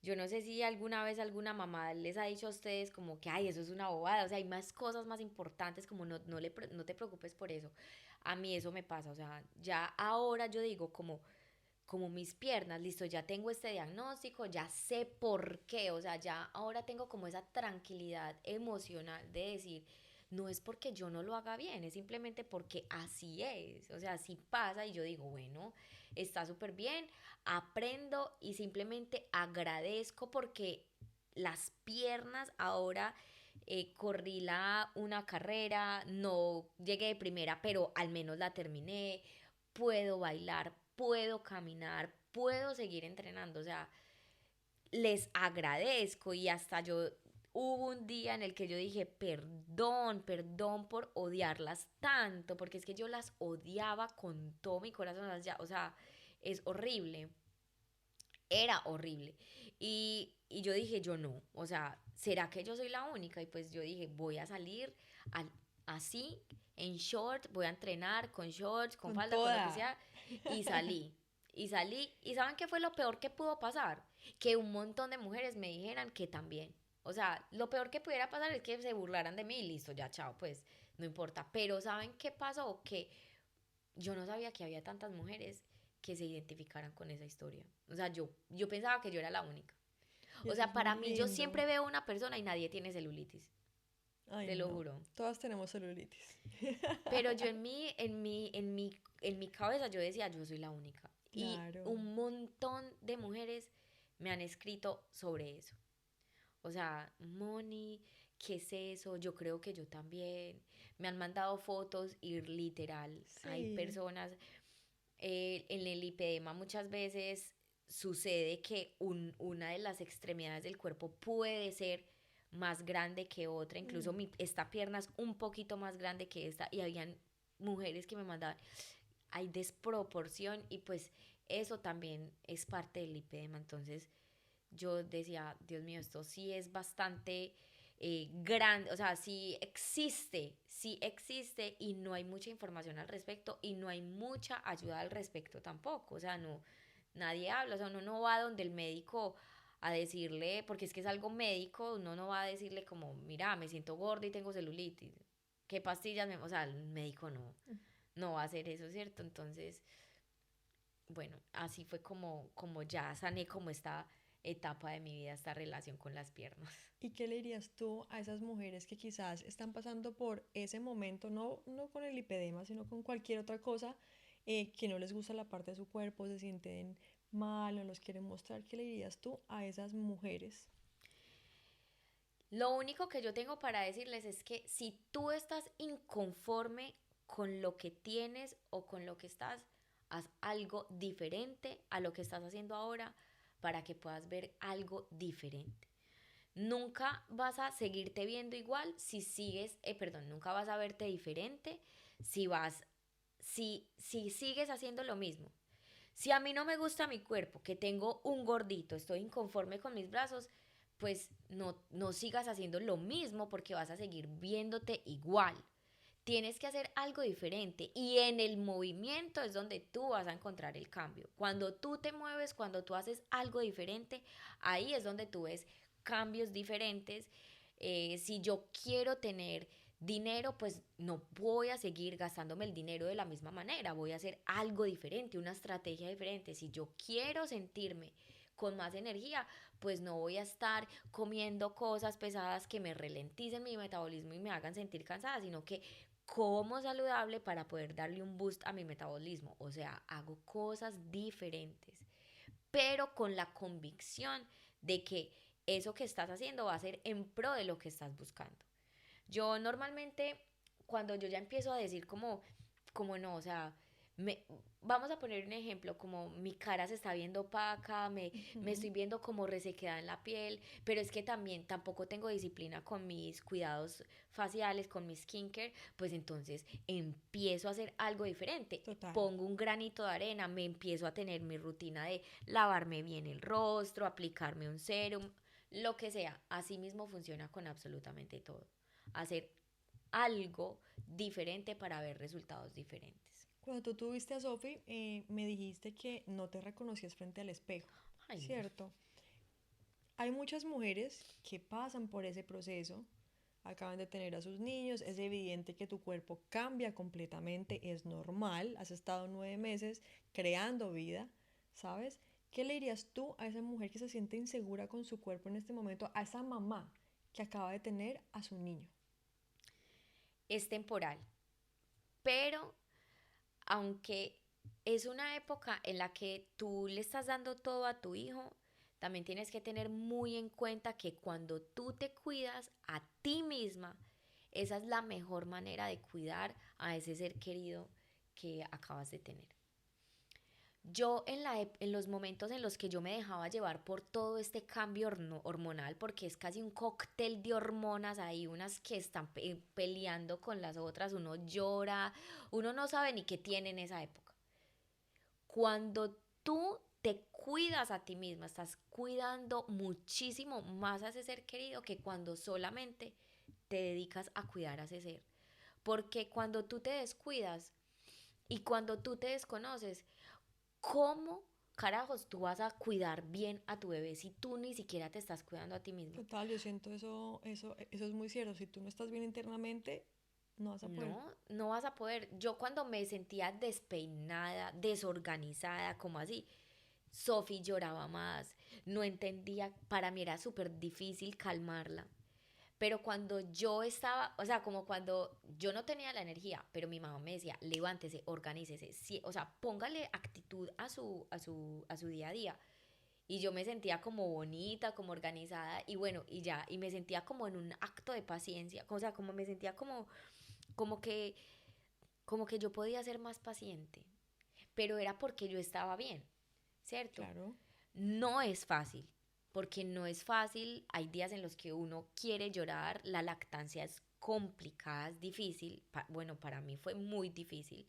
Yo no sé si alguna vez alguna mamá les ha dicho a ustedes como que, ay, eso es una bobada, o sea, hay más cosas más importantes, como no te preocupes por eso. A mí eso me pasa, o sea, ya ahora yo digo como mis piernas, listo, ya tengo este diagnóstico, ya sé por qué, o sea, ya ahora tengo como esa tranquilidad emocional de decir, no es porque yo no lo haga bien, es simplemente porque así es, o sea, así pasa y yo digo, bueno, está súper bien, aprendo y simplemente agradezco porque las piernas ahora corrí una carrera, no llegué de primera, pero al menos la terminé, puedo bailar, puedo caminar, puedo seguir entrenando, o sea, les agradezco y hasta yo hubo un día en el que yo dije, perdón, perdón por odiarlas tanto, porque es que yo las odiaba con todo mi corazón, o sea, es horrible, era horrible. Y yo dije, yo no, o sea, ¿será que yo soy la única? Y pues yo dije, voy a salir al, así, en short, voy a entrenar con shorts, con Con falda, con lo que toda. sea, y salí. Y salí, y ¿saben qué fue lo peor que pudo pasar? Que un montón de mujeres me dijeran que también. O sea, lo peor que pudiera pasar es que se burlaran de mí y listo, ya, chao, pues no importa. Pero ¿saben qué pasó? Que yo no sabía que había tantas mujeres que se identificaran con esa historia. O sea, yo pensaba que yo era la única. Y O eso sea, es muy para mí yo lindo. siempre veo una persona y nadie tiene celulitis. Ay, te lo no. juro. Todas tenemos celulitis. Pero yo en mi cabeza yo decía, yo soy la única. Y Claro. un montón de mujeres me han escrito sobre eso. O sea, Moni, ¿qué es eso? Yo creo que yo también. Me han mandado fotos y literal, hay Sí. personas, en el lipedema muchas veces sucede que una de las extremidades del cuerpo puede ser más grande que otra, incluso Mm. esta pierna es un poquito más grande que esta y habían mujeres que me mandaban, hay desproporción y pues eso también es parte del lipedema, entonces yo decía, Dios mío, esto sí es bastante grande, o sea, sí existe y no hay mucha información al respecto y no hay mucha ayuda al respecto tampoco, o sea, no, nadie habla, o sea, uno no va donde el médico a decirle, porque es que es algo médico, uno no va a decirle como, mira, me siento gorda y tengo celulitis, ¿qué pastillas me...? O sea, el médico no va a hacer eso, ¿cierto? Entonces, bueno, así fue como ya sané como esta etapa de mi vida, esta relación con las piernas. ¿Y qué le dirías tú a esas mujeres que quizás están pasando por ese momento, no con el lipedema, sino con cualquier otra cosa, que no les gusta la parte de su cuerpo, se sienten mal, no los quieren mostrar? ¿Qué le dirías tú a esas mujeres? Lo único que yo tengo para decirles es que si tú estás inconforme con lo que tienes o con lo que estás, haz algo diferente a lo que estás haciendo ahora para que puedas ver algo diferente. Nunca vas a seguirte viendo igual si sigues, perdón, nunca vas a verte diferente si si sigues haciendo lo mismo. Si a mí no me gusta mi cuerpo, que tengo un gordito, estoy inconforme con mis brazos, pues no sigas haciendo lo mismo porque vas a seguir viéndote igual. Tienes que hacer algo diferente y en el movimiento es donde tú vas a encontrar el cambio. Cuando tú te mueves, cuando tú haces algo diferente, ahí es donde tú ves cambios diferentes. Si yo quiero tener dinero, pues no voy a seguir gastándome el dinero de la misma manera, voy a hacer algo diferente, una estrategia diferente. Si yo quiero sentirme con más energía, pues no voy a estar comiendo cosas pesadas que me ralenticen mi metabolismo y me hagan sentir cansada, sino que como saludable para poder darle un boost a mi metabolismo. O sea, hago cosas diferentes, pero con la convicción de que eso que estás haciendo va a ser en pro de lo que estás buscando. Yo normalmente, cuando yo ya empiezo a decir como no, o sea, me, vamos a poner un ejemplo, como mi cara se está viendo opaca, me Ujú. estoy viendo como resequedad en la piel, pero es que también tampoco tengo disciplina con mis cuidados faciales, con mi skincare, pues entonces empiezo a hacer algo diferente. Total. Pongo un granito de arena, me empiezo a tener mi rutina de lavarme bien el rostro, aplicarme un serum, lo que sea. Así mismo funciona con absolutamente todo, hacer algo diferente para ver resultados diferentes. Cuando tú tuviste a Sophie, me dijiste que no te reconocías frente al espejo, Ay, no. ¿cierto? Hay muchas mujeres que pasan por ese proceso, acaban de tener a sus niños, es evidente que tu cuerpo cambia completamente, es normal, has estado 9 meses creando vida, ¿sabes? ¿Qué le dirías tú a esa mujer que se siente insegura con su cuerpo en este momento, a esa mamá que acaba de tener a su niño? Es temporal, pero aunque es una época en la que tú le estás dando todo a tu hijo, también tienes que tener muy en cuenta que cuando tú te cuidas a ti misma, esa es la mejor manera de cuidar a ese ser querido que acabas de tener. Yo en los momentos en los que yo me dejaba llevar por todo este cambio hormonal, porque es casi un cóctel de hormonas, hay unas que están peleando con las otras, uno llora, uno no sabe ni qué tiene en esa época. Cuando tú te cuidas a ti misma, estás cuidando muchísimo más a ese ser querido que cuando solamente te dedicas a cuidar a ese ser. Porque cuando tú te descuidas y cuando tú te desconoces, ¿cómo carajos tú vas a cuidar bien a tu bebé si tú ni siquiera te estás cuidando a ti misma? Total, yo siento eso es muy cierto. Si tú no estás bien internamente, no vas a poder. No vas a poder. Yo cuando me sentía despeinada, desorganizada, como así, Sophie lloraba más, no entendía, para mí era súper difícil calmarla. Pero cuando yo estaba, o sea, como cuando yo no tenía la energía, pero mi mamá me decía, levántese, organícese, sí, o sea, póngale actitud a su día a día. Y yo me sentía como bonita, como organizada, y bueno, y ya, y me sentía como en un acto de paciencia, o sea, como me sentía como que, como que yo podía ser más paciente, pero era porque yo estaba bien, ¿cierto? Claro. No es fácil, porque no es fácil, hay días en los que uno quiere llorar, la lactancia es complicada, es difícil, bueno, para mí fue muy difícil,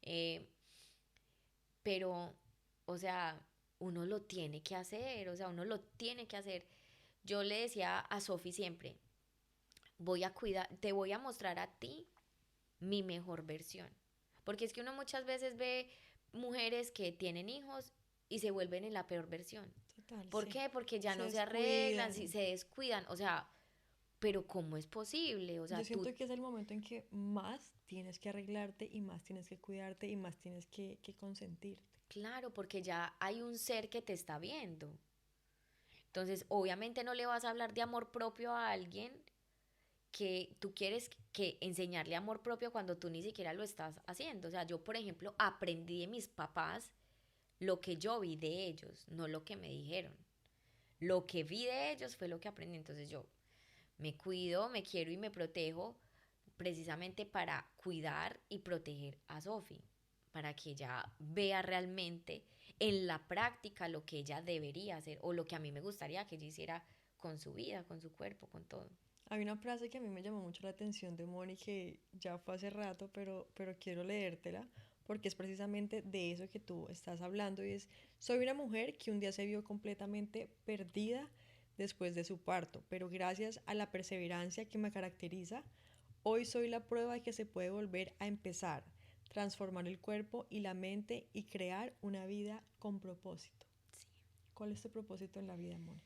eh, pero, o sea, uno lo tiene que hacer, o sea, uno lo tiene que hacer. Yo le decía a Sofi siempre, voy a cuidar, te voy a mostrar a ti mi mejor versión, porque es que uno muchas veces ve mujeres que tienen hijos y se vuelven en la peor versión. Total, ¿Por sí. qué? Porque ya Se no se arreglan, si descuidan. se descuidan, o sea, pero ¿cómo es posible? O Yo sea, tú, siento que es el momento en que más tienes que arreglarte y más tienes que cuidarte y más tienes que consentirte. claro, porque ya hay un ser que te está viendo. Entonces, obviamente no le vas a hablar de amor propio a alguien que tú quieres que enseñarle amor propio cuando tú ni siquiera lo estás haciendo. O sea, yo, por ejemplo, aprendí de mis papás lo que yo vi de ellos, no lo que me dijeron. Lo que vi de ellos fue lo que aprendí. Entonces yo me cuido, me quiero y me protejo precisamente para cuidar y proteger a Sophie, para que ella vea realmente en la práctica lo que ella debería hacer o lo que a mí me gustaría que ella hiciera con su vida, con su cuerpo, con todo. Hay una frase que a mí me llamó mucho la atención de Moni que ya fue hace rato, pero quiero leértela porque es precisamente de eso que tú estás hablando y es, soy una mujer que un día se vio completamente perdida después de su parto, pero gracias a la perseverancia que me caracteriza, hoy soy la prueba de que se puede volver a empezar, transformar el cuerpo y la mente y crear una vida con propósito. Sí. ¿Cuál es tu propósito en la vida, Moni?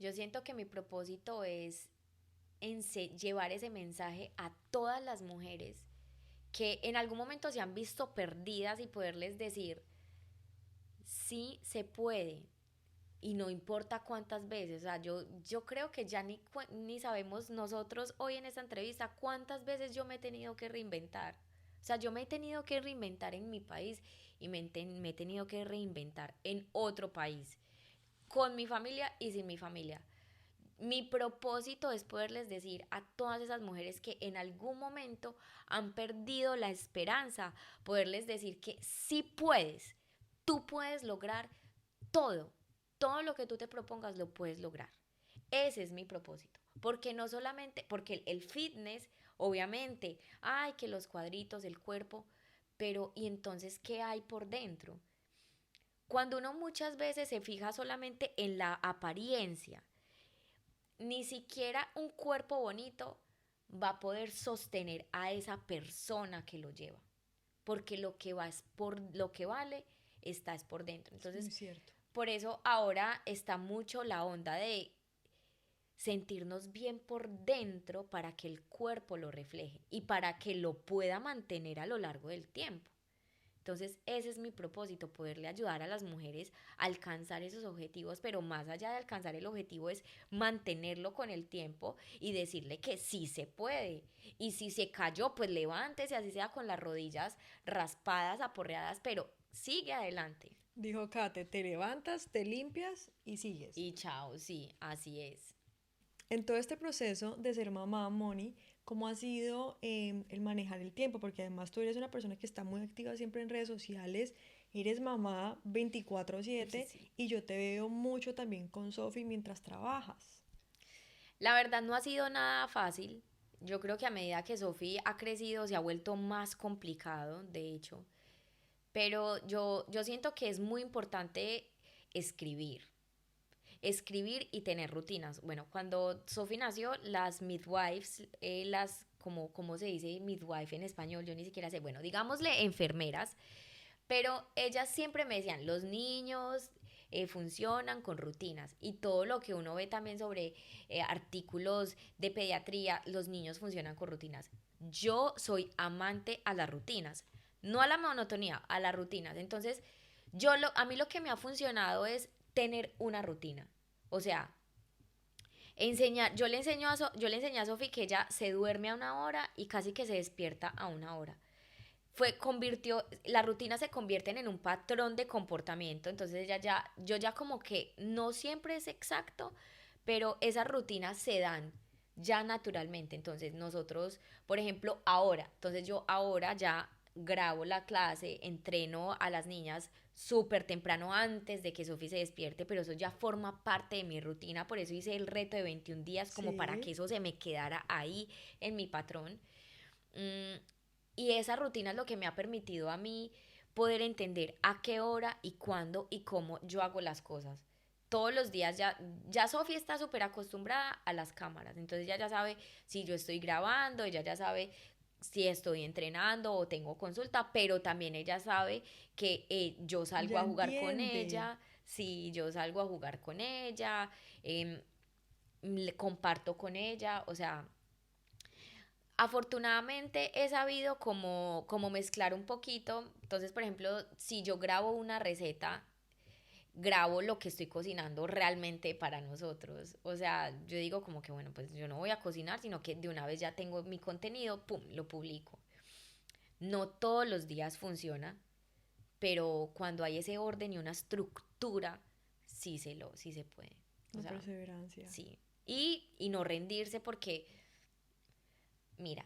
Yo siento que mi propósito es llevar ese mensaje a todas las mujeres que en algún momento se han visto perdidas y poderles decir, sí se puede, y no importa cuántas veces, o sea, yo creo que ya ni sabemos nosotros hoy en esta entrevista cuántas veces yo me he tenido que reinventar. O sea, yo me he tenido que reinventar en mi país y me he tenido que reinventar en otro país, con mi familia y sin mi familia. Mi propósito es poderles decir a todas esas mujeres que en algún momento han perdido la esperanza, poderles decir que sí puedes, tú puedes lograr todo, todo lo que tú te propongas lo puedes lograr. Ese es mi propósito, porque no solamente, porque el fitness, obviamente, ay, que los cuadritos, el cuerpo, pero ¿y entonces qué hay por dentro? Cuando uno muchas veces se fija solamente en la apariencia, ni siquiera un cuerpo bonito va a poder sostener a esa persona que lo lleva, porque lo que va es por lo que vale está es por dentro. Es muy Entonces, cierto. por eso ahora está mucho la onda de sentirnos bien por dentro para que el cuerpo lo refleje y para que lo pueda mantener a lo largo del tiempo. Entonces, ese es mi propósito, poderle ayudar a las mujeres a alcanzar esos objetivos, pero más allá de alcanzar el objetivo es mantenerlo con el tiempo y decirle que sí se puede. Y si se cayó, pues levántese, así sea con las rodillas raspadas, aporreadas, pero sigue adelante. Dijo Kate, te levantas, te limpias y sigues. Y chao, sí, así es. En todo este proceso de ser mamá, Moni, ¿cómo ha sido el manejar el tiempo? Porque además tú eres una persona que está muy activa siempre en redes sociales, eres mamá Sí, 24/7 sí. y yo te veo mucho también con Sofi mientras trabajas. La verdad no ha sido nada fácil. Yo creo que a medida que Sofía ha crecido se ha vuelto más complicado, de hecho. Pero yo siento que es muy importante escribir. Escribir y tener rutinas. Bueno, cuando Sophie nació, las midwives, ¿cómo se dice midwife en español? Yo ni siquiera sé. Bueno, digámosle enfermeras, pero ellas siempre me decían, los niños funcionan con rutinas y todo lo que uno ve también sobre artículos de pediatría, los niños funcionan con rutinas. Yo soy amante a las rutinas, no a la monotonía, a las rutinas. Entonces, a mí lo que me ha funcionado es tener una rutina. O sea, Yo le enseñé a Sofi que ella se duerme a una hora y casi que se despierta a una hora. Las rutinas se convierten en un patrón de comportamiento, entonces yo ya como que no siempre es exacto, pero esas rutinas se dan ya naturalmente. Entonces nosotros, por ejemplo, entonces yo ahora ya grabo la clase, entreno a las niñas súper temprano antes de que Sofi se despierte, pero eso ya forma parte de mi rutina, por eso hice el reto de 21 días como para Sí, que eso se me quedara ahí en mi patrón. Mm, y esa rutina es lo que me ha permitido a mí poder entender a qué hora y cuándo y cómo yo hago las cosas. Todos los días ya Sofía está súper acostumbrada a las cámaras, entonces ella ya sabe si yo estoy grabando, ella ya sabe si estoy entrenando o tengo consulta, pero también ella sabe que yo salgo ya a jugar con entiende. ella, si yo salgo a jugar con ella, em, le comparto con ella, o sea, afortunadamente he sabido como mezclar un poquito. Entonces, por ejemplo, si yo grabo una receta, grabo lo que estoy cocinando realmente para nosotros. O sea, yo digo como que, bueno, pues yo no voy a cocinar, sino que de una vez ya tengo mi contenido, pum, lo publico. No todos los días funciona, pero cuando hay ese orden y una estructura, sí se puede. O La sea, perseverancia. sí. Y no rendirse porque mira,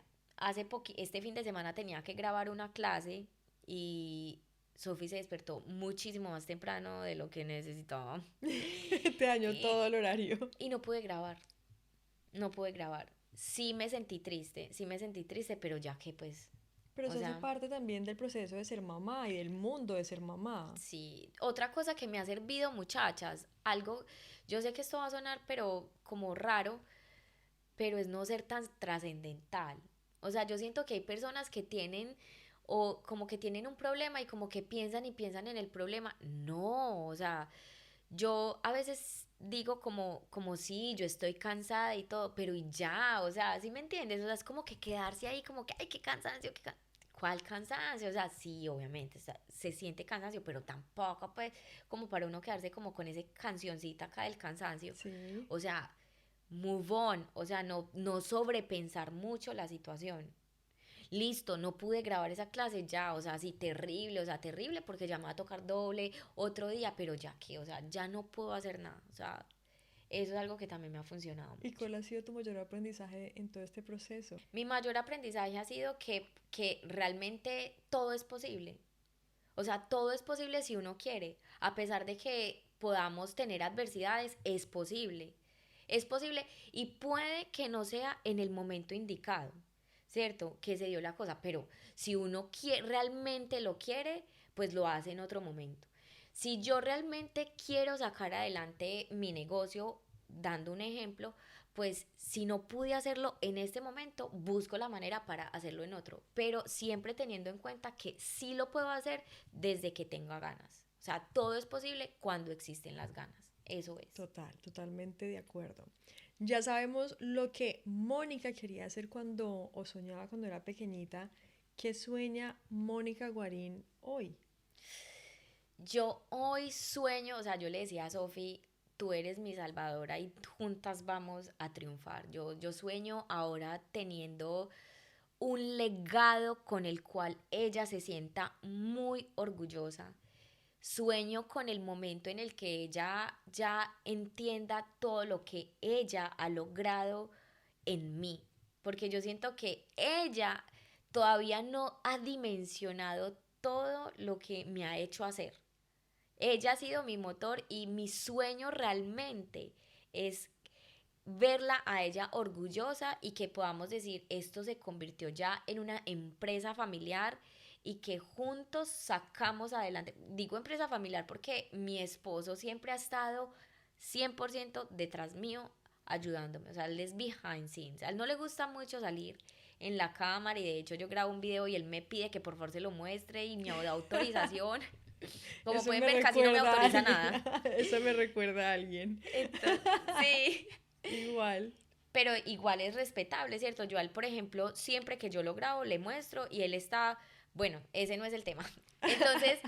este fin de semana tenía que grabar una clase y Sofi se despertó muchísimo más temprano de lo que necesitaba. Te dañó Y, todo el horario. y no pude grabar, no pude grabar. Sí me sentí triste, pero ya que pues, Pero o eso hace sea, parte también del proceso de ser mamá y del mundo de ser mamá. sí. Otra cosa que me ha servido, muchachas, algo, yo sé que esto va a sonar, pero como raro, pero es no ser tan trascendental. O sea, yo siento que hay personas que tienen o como que tienen un problema y como que piensan y piensan en el problema. No, o sea, yo a veces digo como sí, yo estoy cansada y todo, pero y ya, o sea, ¿sí me entiendes? O sea, es como que quedarse ahí como que, ay, qué cansancio, ¿Cuál cansancio? O sea, sí, obviamente, o sea, se siente cansancio, pero tampoco, pues, como para uno quedarse como con ese cancioncita acá del cansancio. Sí. O sea, move on, o sea, no sobrepensar mucho la situación. Listo, no pude grabar esa clase ya, o sea, sí, terrible, o sea, terrible porque ya me va a tocar doble otro día, pero ya que, o sea, ya no puedo hacer nada, o sea, eso es algo que también me ha funcionado ¿Y mucho. cuál ha sido tu mayor aprendizaje en todo este proceso? Mi mayor aprendizaje ha sido que realmente todo es posible, o sea, todo es posible si uno quiere, a pesar de que podamos tener adversidades, es posible. Es posible y puede que no sea en el momento indicado, ¿cierto? Que se dio la cosa, pero si uno realmente lo quiere, pues lo hace en otro momento. Si yo realmente quiero sacar adelante mi negocio, dando un ejemplo, pues si no pude hacerlo en este momento, busco la manera para hacerlo en otro, pero siempre teniendo en cuenta que sí lo puedo hacer desde que tenga ganas. O sea, todo es posible cuando existen las ganas. Eso es. Total, totalmente de acuerdo. Ya sabemos lo que Mónica quería hacer cuando o soñaba cuando era pequeñita. ¿Qué sueña Mónica Guarín hoy? Yo hoy sueño, o sea, yo le decía a Sofi, tú eres mi salvadora y juntas vamos a triunfar. Yo sueño ahora teniendo un legado con el cual ella se sienta muy orgullosa. Sueño con el momento en el que ella ya entienda todo lo que ella ha logrado en mí, porque yo siento que ella todavía no ha dimensionado todo lo que me ha hecho hacer. Ella ha sido mi motor y mi sueño realmente es verla a ella orgullosa y que podamos decir esto se convirtió ya en una empresa familiar y que juntos sacamos adelante. Digo empresa familiar porque mi esposo siempre ha estado 100% detrás mío ayudándome, o sea, él es behind scenes, a él no le gusta mucho salir en la cámara y de hecho yo grabo un video y él me pide que por favor se lo muestre y me da autorización. Como Eso pueden me ver, casi no me recuerda a autoriza alguien. nada. Eso me recuerda a alguien. Entonces, sí. Igual. Pero igual es respetable, ¿cierto? Yo a él, por ejemplo, siempre que yo lo grabo, le muestro y él está, bueno, ese no es el tema. Entonces,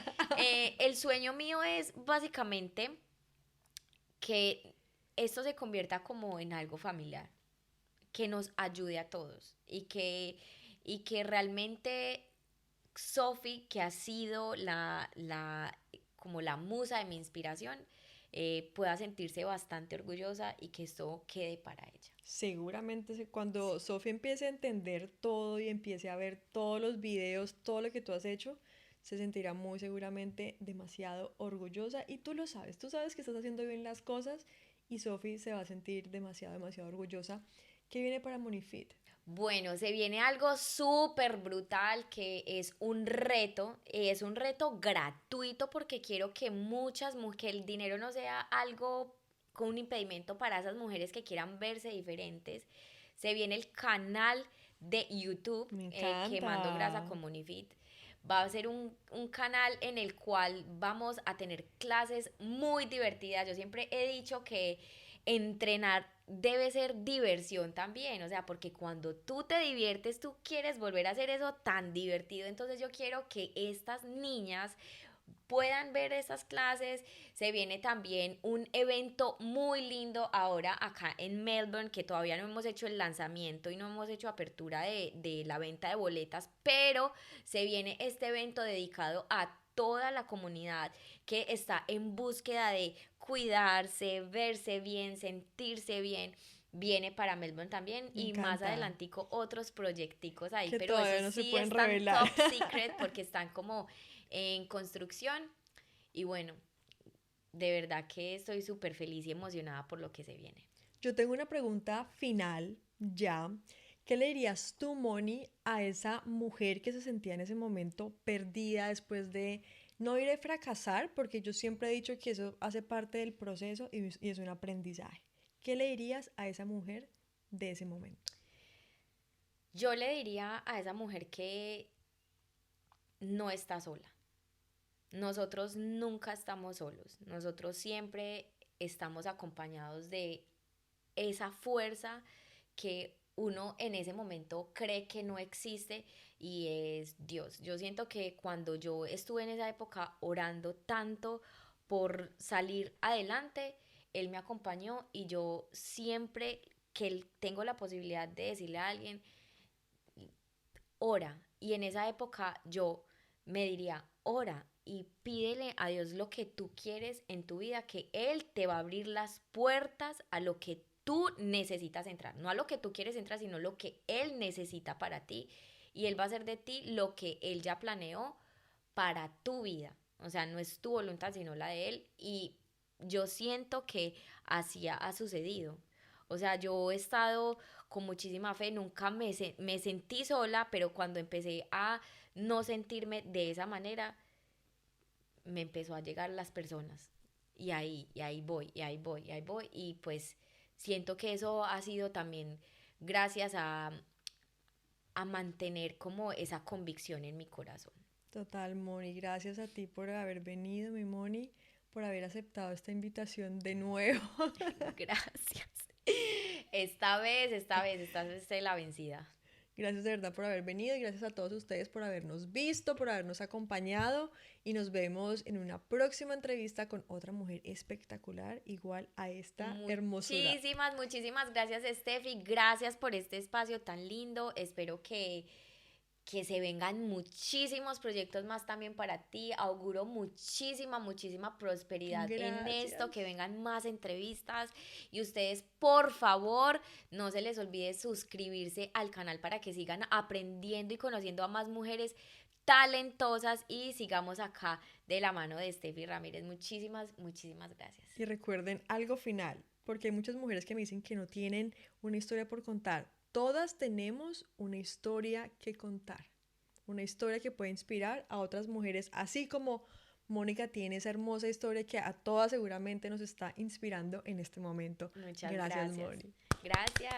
el sueño mío es básicamente que esto se convierta como en algo familiar, que nos ayude a todos y que realmente Sophie, que ha sido como la musa de mi inspiración, pueda sentirse bastante orgullosa y que esto quede para ella. Seguramente Sí. cuando Sofía empiece a entender todo y empiece a ver todos los videos, todo lo que tú has hecho, se sentirá muy seguramente demasiado orgullosa y tú sabes que estás haciendo bien las cosas y Sofía se va a sentir demasiado, demasiado orgullosa. ¿Qué viene para Monifit? Bueno, se viene algo súper brutal que es un reto gratuito porque quiero que que el dinero no sea algo con un impedimento para esas mujeres que quieran verse diferentes. Se viene el canal de YouTube, Me Quemando Grasa encanta. con Monifit. Va a ser un canal en el cual vamos a tener clases muy divertidas. Yo siempre he dicho que entrenar debe ser diversión también, o sea, porque cuando tú te diviertes, tú quieres volver a hacer eso tan divertido, entonces yo quiero que estas niñas puedan ver esas clases. Se viene también un evento muy lindo ahora acá en Melbourne, que todavía no hemos hecho el lanzamiento y no hemos hecho apertura de la venta de boletas, pero se viene este evento dedicado a toda la comunidad que está en búsqueda de cuidarse, verse bien, sentirse bien. Viene para Melbourne también Me y más encanta. adelantico otros proyecticos ahí, Que pero todavía esos no se sí pueden están revelar. top secret porque están como en construcción y bueno, de verdad que estoy súper feliz y emocionada por lo que se viene. Yo tengo una pregunta final ya. ¿Qué le dirías tú, Moni, a esa mujer que se sentía en ese momento perdida después de no ir a fracasar? Porque yo siempre he dicho que eso hace parte del proceso y es un aprendizaje. ¿Qué le dirías a esa mujer de ese momento? Yo le diría a esa mujer que no está sola. Nosotros nunca estamos solos. Nosotros siempre estamos acompañados de esa fuerza que uno en ese momento cree que no existe y es Dios. Yo siento que cuando yo estuve en esa época orando tanto por salir adelante, Él me acompañó y yo siempre que tengo la posibilidad de decirle a alguien, ora. Y en esa época yo me diría, ora y pídele a Dios lo que tú quieres en tu vida, que Él te va a abrir las puertas a lo que tú necesitas entrar. No a lo que tú quieres entrar, sino lo que Él necesita para ti. Y Él va a hacer de ti lo que Él ya planeó para tu vida. O sea, no es tu voluntad, sino la de Él. Y yo siento que así ha sucedido. O sea, yo he estado con muchísima fe, nunca me sentí sola, pero cuando empecé a no sentirme de esa manera, me empezó a llegar las personas. Y ahí voy, y ahí voy, y ahí voy. Y pues siento que eso ha sido también gracias a mantener como esa convicción en mi corazón. Total, Moni, gracias a ti por haber venido, mi Moni, por haber aceptado esta invitación de nuevo. Gracias. Esta vez es la vencida. Gracias de verdad por haber venido y gracias a todos ustedes por habernos visto, por habernos acompañado y nos vemos en una próxima entrevista con otra mujer espectacular igual a esta hermosura. Muchísimas, muchísimas gracias, Steffi. Gracias por este espacio tan lindo. Espero que se vengan muchísimos proyectos más también para ti. Auguro muchísima, muchísima prosperidad en esto, que Gracias. vengan más entrevistas y ustedes, por favor, no se les olvide suscribirse al canal para que sigan aprendiendo y conociendo a más mujeres talentosas y sigamos acá de la mano de Steffi Ramírez. Muchísimas, muchísimas gracias. Y recuerden algo final, porque hay muchas mujeres que me dicen que no tienen una historia por contar. Todas tenemos una historia que contar, una historia que puede inspirar a otras mujeres, así como Mónica tiene esa hermosa historia que a todas seguramente nos está inspirando en este momento. Muchas Gracias, gracias. Moni. Gracias.